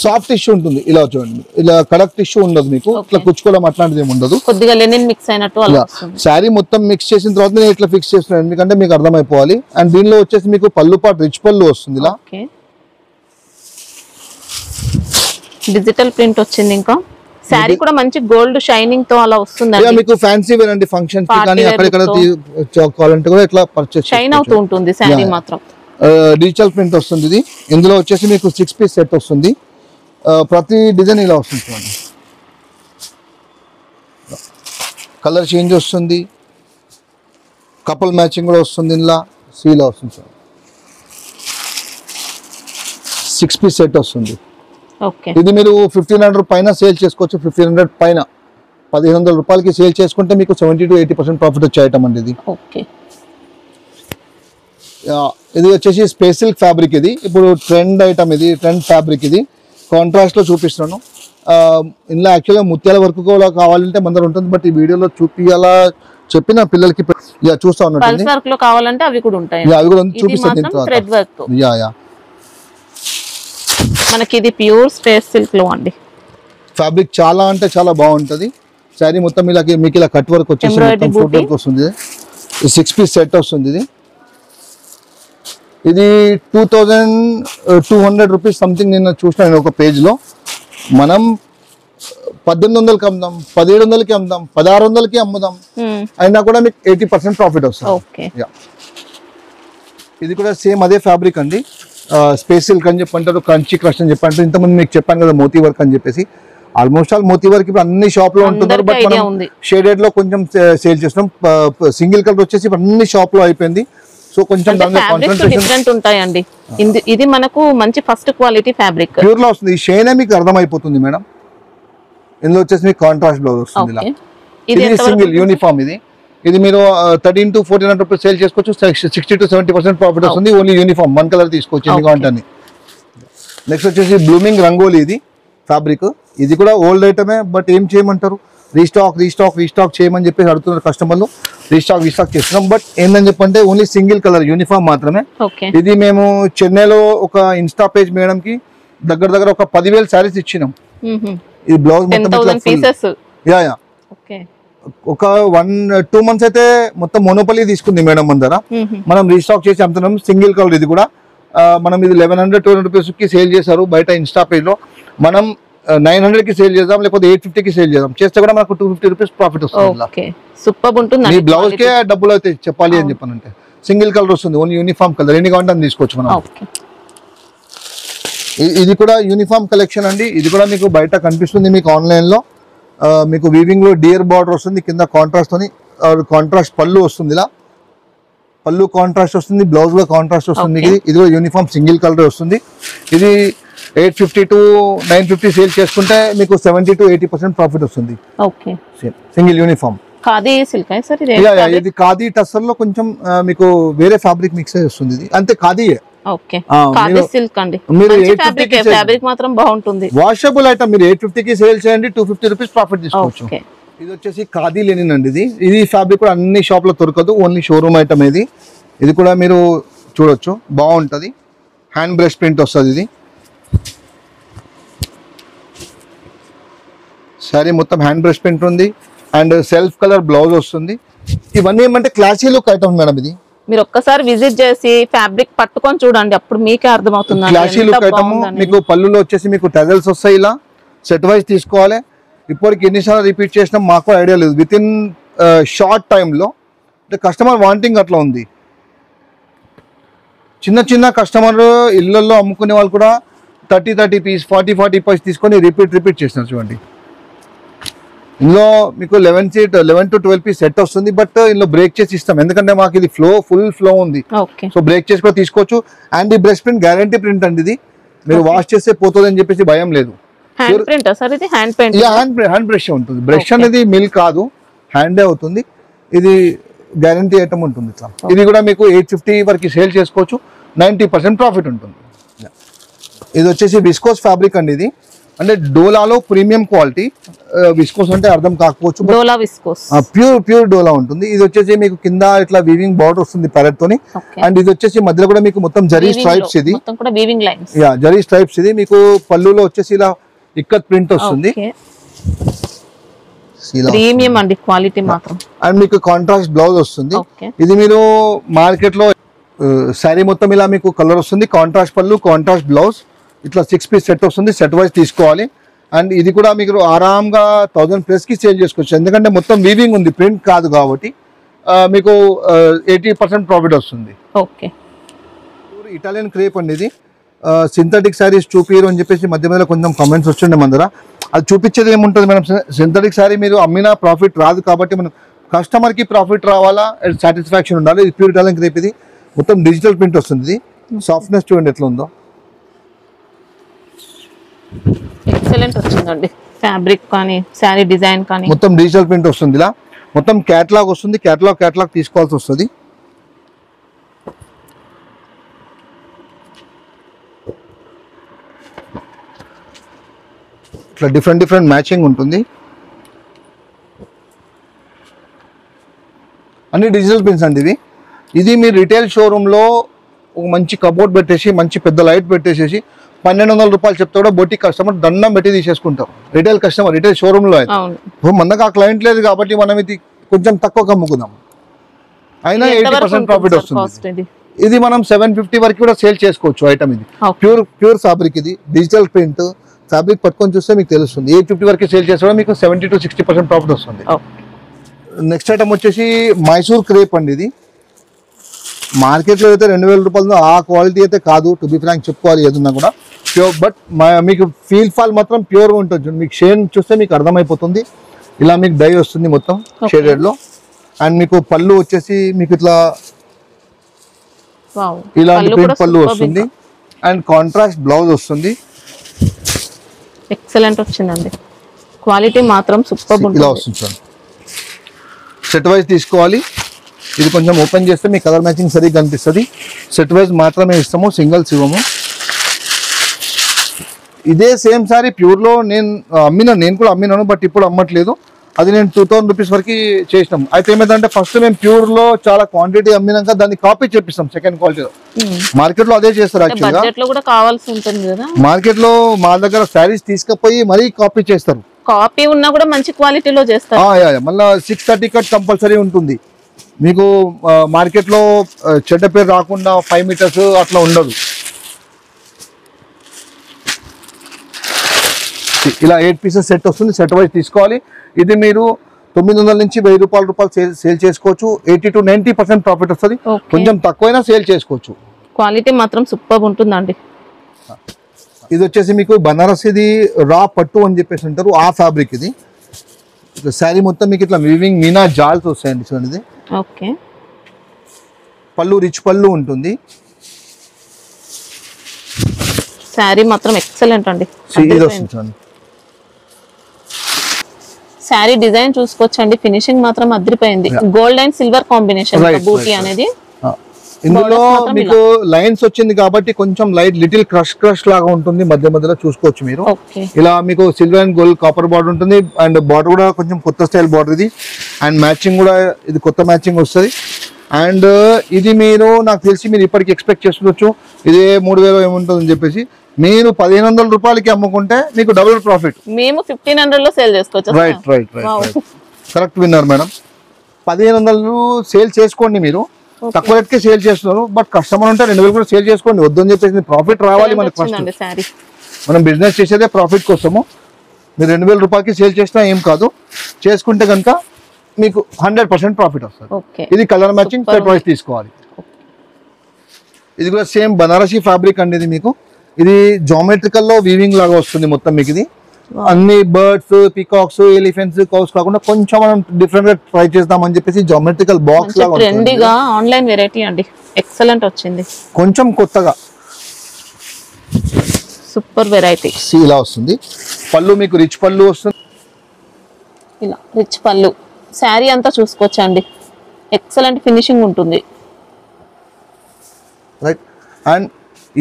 సాఫ్ట్ టిష్యూ ఉంటుంది. ఇలా చూడండి, ఇలా కడక్ టిష్యూ ఉండదు మీకు. ఇట్లా కుచ్చుకోవడం అట్లాంటిది ఏమి ఉండదు. కొద్దిగా లెనిన్ మిక్స్ అయినట్టు. శారీ మొత్తం మిక్స్ చేసిన తర్వాత నేను ఇట్లా ఫిక్స్ చేస్తున్నాను, ఎందుకంటే మీకు అర్థమైపోవాలి. అండ్ దీనిలో వచ్చేసి మీకు పళ్ళు పాటు రిచ్ పళ్ళు వస్తుంది. ఇలా డిజిటల్ ప్రింట్ వచ్చింది. ఇంకా శారీ కూడా మంచి గోల్డ్ షైనింగ్ తో అలా వస్తుంది. మీకు ఫ్యాన్సీ వేర్ అండి, ఫంక్షన్స్ కి కానీ అక్కడక్కడ కావాలంటే కూడా ఇట్లా పర్చేస్ షైన్ అవుతూ ఉంటుంది శారీ మాత్రం. డిజిటల్ ప్రింట్ వస్తుంది. ఇది ఇందులో వచ్చేసి మీకు 6 పీస్ సెట్ వస్తుంది. ప్రతి డిజైన్ ఇలా వస్తుంది చూడండి. కలర్ చేంజ్ వస్తుంది. కపుల్ మ్యాచింగ్ కూడా వస్తుంది, ఇందులో సీలో వస్తుంది సార్. 6 పీస్ సెట్ వస్తుంది. ఓకే, ఇది మీరు 1500 పైన సేల్ చేసుకోవచ్చు. 1500 పైన 1500 రూపాయలకి సేల్ చేసుకుంటే మీకు 70 to 80% ప్రాఫిట్ వచ్చే ఐటమ్ అండి ఇది. ఓకే, ఇది వచ్చేసి స్పేస్ సిల్క్ ఫ్యాబ్రిక్. ఇది ఇప్పుడు ట్రెండ్ ఐటమ్, ఇది ట్రెండ్ ఫ్యాబ్రిక్. ఇది కాంట్రాస్ట్ లో చూపిస్తున్నాను. ఇందులో యాక్చువల్గా ముత్యాల వర్క్ కూడా కావాలంటే మన దగ్గర ఉంటుంది, బట్ ఈ వీడియోలో చూపియాలా చెప్పిన పిల్లలకి చూస్తా ఉన్నట్టు వర్క్ లో కావాలంటే అవి కూడా ఉంటాయి. అవి కూడా చూపిస్తాను. థ్రెడ్ వర్క్ తో యా మనకి ఇది ప్యూర్ స్పేస్ సిల్క్ లో అండి. ఫ్యాబ్రిక్ చాలా అంటే చాలా బాగుంటది. శారీ మొత్తం ఇలా మీకు ఇలా కట్ వర్క్ వచ్చేసి మొత్తం ఫుట్ వర్క్ వస్తుంది. 6 పీస్ సెట్ వస్తుంది. ఇది 2200 రూపీస్ సంథింగ్ నేను చూసినాను ఒక పేజ్ లో. మనం 1800కి అమ్ముదాం, 1700కి అమ్ముదాం, 1600కి అమ్ముదాం, అయినా కూడా మీకు 80% ప్రాఫిట్ వస్తుంది. ఇది కూడా సేమ్ అదే ఫ్యాబ్రిక్ అండి. స్పేస్ సిల్క్ అని చెప్పంటారు, క్రంచీ క్రష్ అని చెప్పంటారు. ఇంతకుముందు మీకు చెప్పాను కదా మోతీ వర్క్ అని చెప్పేసి. ఆల్మోస్ట్ ఆల్ మోతీ వర్క్ ఇప్పుడు అన్ని షాప్ లో ఉంటున్నారు, బట్ మనం షేడెడ్ లో కొంచెం సేల్ చేస్తున్నాం. సింగిల్ కలర్ వచ్చేసి అన్ని షాప్ లో అయిపోయింది. సో కొంచెం డిఫరెంట్ ఉంటాయండి. ఇది మనకు మంచి ఫస్ట్ క్వాలిటీ ఫ్యాబ్రిక్ ప్యూర్ లో వస్తుంది. ఈ షేనే మీకు అర్థమైపోతుంది మేడం. ఇందులో వచ్చేసి మీకు కాంట్రాస్ట్ బ్లౌజ్ వస్తుంది. ఇది సింగిల్ యూనిఫామ్. ఇది మీరు 13 to 1400 రూపీస్ సేల్ చేసుకోవచ్చు. 60 to 70% ప్రాఫిట్ వస్తుంది. ఓన్లీ యూనిఫామ్ 1 కలర్ తీసుకోవచ్చు ఎన్ని కావాలంటే. నెక్స్ట్ వచ్చేసి బ్లూమింగ్ రంగోలీ. ఇది ఫ్యాబ్రిక్. ఇది కూడా ఓల్డ్ ఐటమే, బట్ ఏం చేయమంటారు, రీస్టాక్ చేయమని చెప్పేసి అడుగుతున్నారు కస్టమర్లు. రీస్టాక్ చేస్తున్నాం, బట్ ఏందని చెప్పంటే ఓన్లీ సింగిల్ కలర్ యూనిఫామ్ మాత్రమే. ఇది మేము చెన్నైలో ఒక ఇన్స్టా పేజ్ మేడం కి దగ్గర ఒక 10,000 శారీస్ ఇచ్చినాం. ఈ బ్లౌజ్ ఒక 1-2 మంత్స్ అయితే మొత్తం మోనోపలి తీసుకుంది మేడం మన దగ్గర. మనం రీస్టాక్ చేసి అమ్ముతున్నాం. Single colour. ఇది కూడా మనం ఇది 1100-1200 రూపీస్ కి సేల్ చేశారు బయట ఇన్స్టా పేజ్ లో. మనం 900 కి సేల్ చేద్దాం, లేకపోతే 850 కి సేల్ చేద్దాం. చేస్తే కూడా మనకు 250 రూపీస్ ప్రాఫిట్ వస్తుంది. ఈ బ్లౌజ్ కే డబ్బులు అయితే చెప్పాలి అని చెప్పానంటే. సింగిల్ కలర్ వస్తుంది, ఓన్లీ యూనిఫామ్ కలర్. ఎన్ని కావాలంటే తీసుకోవచ్చు మనం. ఇది కూడా యూనిఫామ్ కలెక్షన్ అండి. ఇది కూడా మీకు బయట కనిపిస్తుంది మీకు ఆన్లైన్ లో. మీకు వీవింగ్ లో డియర్ బార్డర్ వస్తుంది, కింద కాంట్రాస్ట్ తోని కాంట్రాస్ట్ పళ్ళు వస్తుంది. ఇలా పళ్ళు కాంట్రాస్ట్ వస్తుంది, బ్లౌజ్ లో కాంట్రాస్ట్ వస్తుంది. ఇది కూడా యూనిఫామ్ సింగిల్ కలర్ వస్తుంది. ఇది 850 to 950 సేల్ చేసుకుంటే మీకు 70 to 80% ప్రాఫిట్ వస్తుంది. Single uniform. ఇది ఖాదీ టస్సర్ లో కొంచెం మీకు వేరే ఫ్యాబ్రిక్ మిక్స్ అయి వస్తుంది. ఇది అంతే ఖాదీయే. Washable item. మీరు 850 కి సేల్ చేయండి, 250 రూపీస్ ప్రాఫిట్ తీసుకోవచ్చు. ఇది వచ్చేసి ఖాదీ లెనిన్ అండి. ఇది ఫ్యాబ్రిక్ కూడా అన్ని షాప్ లో దొరకదు, ఓన్లీ షోరూమ్ ఐటమ్. ఇది కూడా మీరు చూడొచ్చు, బాగుంటది. హ్యాండ్ బ్రష్ ప్రింట్ వస్తుంది. ఇది సారీ మొత్తం హ్యాండ్ బ్రష్ ప్రింట్ ఉంది అండ్ సెల్ఫ్ కలర్ బ్లౌజ్ వస్తుంది. ఇవన్నీ ఏమంటే క్లాసీ లుక్ ఐటమ్ మేడం. ఇది మీరు ఒక్కసారి విజిట్ చేసి ఫ్యాబ్రిక్ పట్టుకొని చూడండి, అప్పుడు మీకే అర్థమవుతుంది. Classy look item. మీకు పళ్ళులో వచ్చేసి మీకు టజల్స్ వస్తాయి. ఇలా సెట్ వైజ్ తీసుకోవాలి. ఇప్పటికి ఎన్నిసార్లు రిపీట్ చేసినా మాకు ఐడియా లేదు. విత్ ఇన్ షార్ట్ టైంలో అంటే కస్టమర్ వాంటింగ్ అట్లా ఉంది. చిన్న కస్టమర్ ఇళ్లలో అమ్ముకునే వాళ్ళు కూడా 30 పీస్ 40 పీస్ తీసుకొని రిపీట్ చేస్తున్నారు. చూడండి, ఇందులో మీకు 11 to 12 పీస్ సెట్ వస్తుంది, బట్ ఇందులో బ్రేక్ చేసి ఇస్తాం. ఎందుకంటే మాకు ఇది ఫుల్ ఫ్లో ఉంది. సో బ్రేక్ చేసి కూడా తీసుకోవచ్చు. అండ్ ఈ బ్రష్ ప్రింట్ గ్యారంటీ ప్రింట్ అండి. ఇది మీరు వాష్ చేస్తే పోతుంది అని చెప్పేసి భయం లేదు. హ్యాండ్ బ్రష్ ఉంటుంది. బ్రష్ అనేది మిల్ కాదు, హ్యాండే అవుతుంది. ఇది గ్యారంటీ ఐటమ్ ఉంటుంది. ఇట్లా ఇది కూడా మీకు 850 వరకు సేల్ చేసుకోవచ్చు. 90% ప్రాఫిట్ ఉంటుంది. ఇది వచ్చేసి విస్కోస్ ఫ్యాబ్రిక్ అండి. ఇది అంటే డోలాలో ప్రీమియం క్వాలిటీ. విస్కోస్ అంటే అర్థం కాకపోవచ్చు, ప్యూర్ డోలా ఉంటుంది. ఇది వచ్చేసి మీకు కింద ఇట్లా వీవింగ్ బార్డర్ వస్తుంది ప్యారెట్ తోని. అండ్ ఇది వచ్చేసి మధ్యలో కూడా మీకు మొత్తం జరీ స్ట్రైప్స్. ఇది జరీ స్ట్రైప్స్. ఇది మీకు పళ్ళులో వచ్చేసి ఇలా ఇక్కత్ ప్రింట్ వస్తుంది. ప్రీమియం అండి, క్వాలిటీ మాత్రం. అండ్ మీకు కాంట్రాస్ట్ బ్లౌజ్ వస్తుంది. ఇది మీరు మార్కెట్ లో శారీ మొత్తం ఇలా మీకు కలర్ వస్తుంది. కాంట్రాస్ట్ పళ్ళు, కాంట్రాస్ట్ బ్లౌజ్. ఇట్లా 6 పీస్ సెట్ వస్తుంది. సెట్ వైజ్ తీసుకోవాలి. అండ్ ఇది కూడా మీకు ఆరాంగా 1000+ కి సేల్ చేసుకోవచ్చు. ఎందుకంటే మొత్తం వీవింగ్ ఉంది, ప్రింట్ కాదు కాబట్టి మీకు 80% ప్రాఫిట్ వస్తుంది. ఇటాలియన్ క్రేప్ అండి. ఇది సింథటిక్ శారీస్ చూపిరు అని చెప్పేసి మధ్యలో కొంచెం కామెంట్స్ వచ్చిండే మన దగ్గర. అది చూపించేది ఏముంటుంది మేడం, సింథటిక్ శారీ మీరు అమ్మినా ప్రాఫిట్ రాదు కాబట్టి మనం కస్టమర్కి ప్రాఫిట్ రావాలా, సాటిస్ఫాక్షన్ ఉండాలి. ఇది ప్యూర్ ఇటాలియన్ క్రేప్. ఇది మొత్తం డిజిటల్ ప్రింట్ వస్తుంది. ఇది సాఫ్ట్నెస్ చూడండి ఎట్లా ఉందో. ఎక్సలెంట్ వచ్చిందండి. ఫ్యాబ్రిక్ కానీ శారీ డిజైన్ కానీ మొత్తం డిజిటల్ ప్రింట్ వస్తుంది. ఇలా మొత్తం క్యాటలాగ్ వస్తుంది. క్యాటలాగ్ తీసుకోవాల్సి వస్తుంది. ఇట్లా డిఫరెంట్ మ్యాచింగ్ ఉంటుంది. అన్ని డిజిటల్ ప్రింట్స్ అండి ఇవి. ఇది మీరు రిటైల్ షోరూంలో ఒక మంచి కబోర్డ్ పెట్టేసి మంచి పెద్ద లైట్ పెట్టేసేసి 1200 రూపాయలు చెప్తే కూడా బొటిక్ కస్టమర్ దండం పెట్టి తీసేసుకుంటాం. రిటైల్ కస్టమర్ రిటైల్ షోరూంలో అయితే మనకు ఆ క్లయింట్ లేదు కాబట్టి మనం ఇది కొంచెం తక్కువ అమ్ముకుందాం. అయినా 80% ప్రాఫిట్ వస్తుంది. ఇది మనం 750 వరకు కూడా సేల్ చేసుకోవచ్చు ఐటమ్. ఇది ప్యూర్ ఫ్యాబ్రిక్. ఇది డిజిటల్ ప్రింట్ ఫ్యాబ్రిక్ పట్టుకొని చూస్తే మీకు తెలుస్తుంది. 850 వరకు సేల్ చేస్తే మీకు 70 to 60% ప్రాఫిట్ వస్తుంది. నెక్స్ట్ ఐటమ్ వచ్చేసి మైసూర్ క్రేప్ అండి. ఇది మార్కెట్లో అయితే 2000 రూపాయలు ఆ క్వాలిటీ అయితే కాదు. టు బి ఫ్రాంక్ చెప్పుకోవాలి ఏదన్నా కూడా ప్యూర్. బట్ మీకు ఫీల్ ఫాల్ మాత్రం ప్యూర్గా ఉంటుంది. మీకు షేడ్ చూస్తే మీకు అర్థమైపోతుంది. ఇలా మీకు డై వస్తుంది మొత్తం షేడెడ్లో. అండ్ మీకు పళ్ళు వచ్చేసి మీకు ఇట్లా ఇలాంటి ప్రింట్ పళ్ళు వస్తుంది. అండ్ కాంట్రాస్ట్ బ్లౌజ్ వస్తుంది. ఎక్సలెంట్ వచ్చిందండి. క్వాలిటీ మాత్రం సూపర్ ఉంటుంది. ఇలా వస్తుంది చూడండి. సెట్ వైజ్ తీసుకోవాలి. ఇది కొంచెం ఓపెన్ చేస్తే మీ కలర్ మ్యాచింగ్ సరిగ్గా కనిపిస్తుంది. సెట్ వైజ్ మాత్రమే ఇస్తాము, సింగిల్స్ ఇవ్వము. ఇదే సేమ్ సారీ ప్యూర్లో నేను కూడా అమ్మినాను. బట్ ఇప్పుడు అమ్మట్లేదు. అది నేను 2000 రూపీస్ వరకు చేసినాం. అయితే ఏమైందంటే ఫస్ట్ మేము ప్యూర్లో చాలా క్వాంటిటీ అమ్మినాక దాన్ని కాపీ చేపిస్తాం సెకండ్ క్వాలిటీలో. మార్కెట్లో అదే చేస్తారు యాక్చువల్గా. మార్కెట్లో మా దగ్గర శారీస్ తీసుకుపోయి మరీ కాపీ చేస్తారు. కాపీ ఉన్నా కూడా మంచి క్వాలిటీలో చేస్తారు. మళ్ళీ 630 కట్ కంపల్సరీ ఉంటుంది. మీకు మార్కెట్లో చెడ్డ పేరు రాకుండా 5 మీటర్స్ అట్లా ఉండదు. ఇలా 8 పీసెస్ సెట్ వస్తుంది. సెట్ వైజ్ తీసుకోవాలి. ఇది మీరు 900 నుంచి 1000 రూపాయలు సేల్ చేసుకోవచ్చు. 80 to 90% ప్రాఫిట్ వస్తుంది. కొంచెం తక్కువైనా సేల్ చేసుకోవచ్చు. క్వాలిటీ మాత్రం సూపర్ ఉంటుందండి. ఇది వచ్చేసి మీకు బనారస్. ఇది రా పట్టు అని చెప్పేసి అంటారు. ఆ ఫ్యాబ్రిక్ ఇది. శారీ మొత్తం మీకు ఇట్లా వీవింగ్ మీనా జాల్స్ వస్తాయండి చూడండి. ఇది ఓకే. పళ్ళు రిచ్ పళ్ళు ఉంటుంది. శారీ మాత్రం ఎక్సలెంట్ అండి. శారీ డిజైన్ చూసుకోవచ్చండి. ఫినిషింగ్ మాత్రం అదిరిపోయింది. గోల్డ్ అండ్ సిల్వర్ కాంబినేషన్ బూటీ అనేది. ఇందులో మీకు లైన్స్ వచ్చింది కాబట్టి కొంచెం లైట్ లిటిల్ క్రష్ లాగా ఉంటుంది. మధ్య మధ్యలో చూసుకోవచ్చు మీరు. ఇలా మీకు silver and gold copper border ఉంటుంది. అండ్ బార్డర్ కూడా కొంచెం కొత్త స్టైల్ బార్డర్ ఇది. అండ్ మ్యాచింగ్ కూడా ఇది కొత్త మ్యాచింగ్ వస్తుంది. అండ్ ఇది మీరు నాకు తెలిసి మీరు ఇప్పటికి ఎక్స్పెక్ట్ చేసుకోవచ్చు ఇదే 3000 ఏముంటుందని చెప్పేసి. మీరు 1500 రూపాయలకి అమ్ముకుంటే మీకు డబుల్ ప్రాఫిట్. మేము 1500 లో సేల్ చేసుకోవచ్చు. రైట్ కరెక్ట్ విన్నారు మేడం. 1500 సేల్ చేసుకోండి. మీరు తక్కువ రేట్కే సేల్ చేస్తున్నారు. బట్ కస్టమర్ ఉంటే 2000 కూడా సేల్ చేసుకోండి. వద్దని చెప్పేసి ప్రాఫిట్ రావాలి మనకి. ఫస్ట్ మనం బిజినెస్ చేసేదే ప్రాఫిట్ కోసము. మీరు 2000 రూపాయలకి సేల్ చేసినా ఏం కాదు. చేసుకుంటే కనుక మీకు 100% ప్రాఫిట్ వస్తుంది. ఇది కలర్ మ్యాచింగ్ సెట్ వైజ్ తీసుకోవాలి. ఇది కూడా సేమ్ బనారసీ ఫ్యాబ్రిక్ అండి. ఇది మీకు ఇది జామెట్రికల్ లో వీవింగ్ లాగా వస్తుంది మొత్తం మీకు. ఇది అన్ని బర్డ్స్, పీకాక్స్, ఎలిఫెంట్స్, కౌస్ కాకుండా కొంచెం మనం డిఫరెంట్ గా ట్రై చేద్దామని చెప్పేసి జామెట్రికల్ బాక్స్ లాగా ట్రెండీగా ఆన్లైన్ వెరైటీ అండి. ఎక్సలెంట్ వచ్చింది. కొంచెం కొత్తగా సూపర్ వెరైటీ. ఇలా వస్తుంది. పళ్ళు మీకు రిచ్ పళ్ళు వస్తుంది. ఇలా రిచ్ పళ్ళు. శారీ అంతా చూసుకోవచ్చండి. ఎక్సలెంట్ ఫినిషింగ్ ఉంటుంది. రైట్. అండ్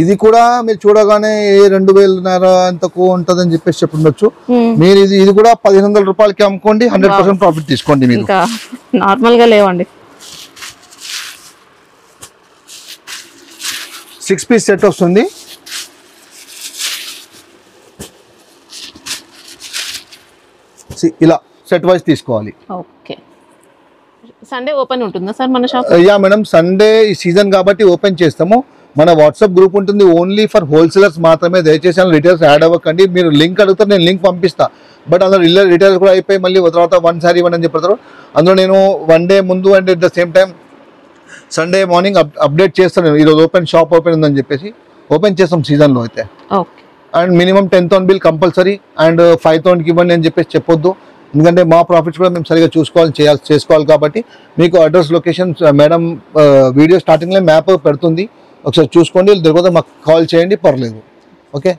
ఇది కూడా మీరు చూడగానే 2000 ఎంతకు ఉంటుందని చెప్పేసి చెప్పుండొచ్చు. మీరు ఇది కూడా 1500 రూపాయలకి అమ్ముకోండి. 100% ప్రాఫిట్ తీసుకోండి. మీరు నార్మల్ గా లేవండి. 6 పీస్ సెట్ వస్తుంది. ఇలా సెట్ వైజ్ తీసుకోవాలి. ఓకే. సండే ఓపెన్ ఉంటుందా సార్ మన షాప్? యా మేడం, సండే ఈ సీజన్ కాబట్టి ఓపెన్ చేస్తాము. మన వాట్సాప్ గ్రూప్ ఉంటుంది ఓన్లీ ఫర్ హోల్సేలర్స్ మాత్రమే. దయచేసి అందులో రిటైల్స్ యాడ్ అవ్వకండి. మీరు లింక్ అడుగుతారు, నేను లింక్ పంపిస్తా. బట్ అందులో రిటైల్స్ కూడా అయిపోయి మళ్ళీ తర్వాత 1 సారీ ఇవ్వండి అని చెప్తారు. అందులో నేను 1 డే ముందు and at the same time Sunday morning update చేస్తాను. ఈరోజు షాప్ ఓపెన్ ఉందని చెప్పేసి ఓపెన్ చేస్తాం సీజన్లో అయితే. And minimum 10,000 bill compulsory. And 5,000కి ఇవ్వండి అని చెప్పేసి చెప్పొద్దు. ఎందుకంటే మా ప్రాఫిట్స్ కూడా మేము సరిగా చేసుకోవాలి కాబట్టి మీకు అడ్రస్ లొకేషన్ మేడం వీడియో స్టార్టింగ్లో మ్యాప్ పెడుతుంది, ఒకసారి చూసుకోండి, దొరికితే మాకు కాల్ చేయండి, పర్లేదు. ఓకే.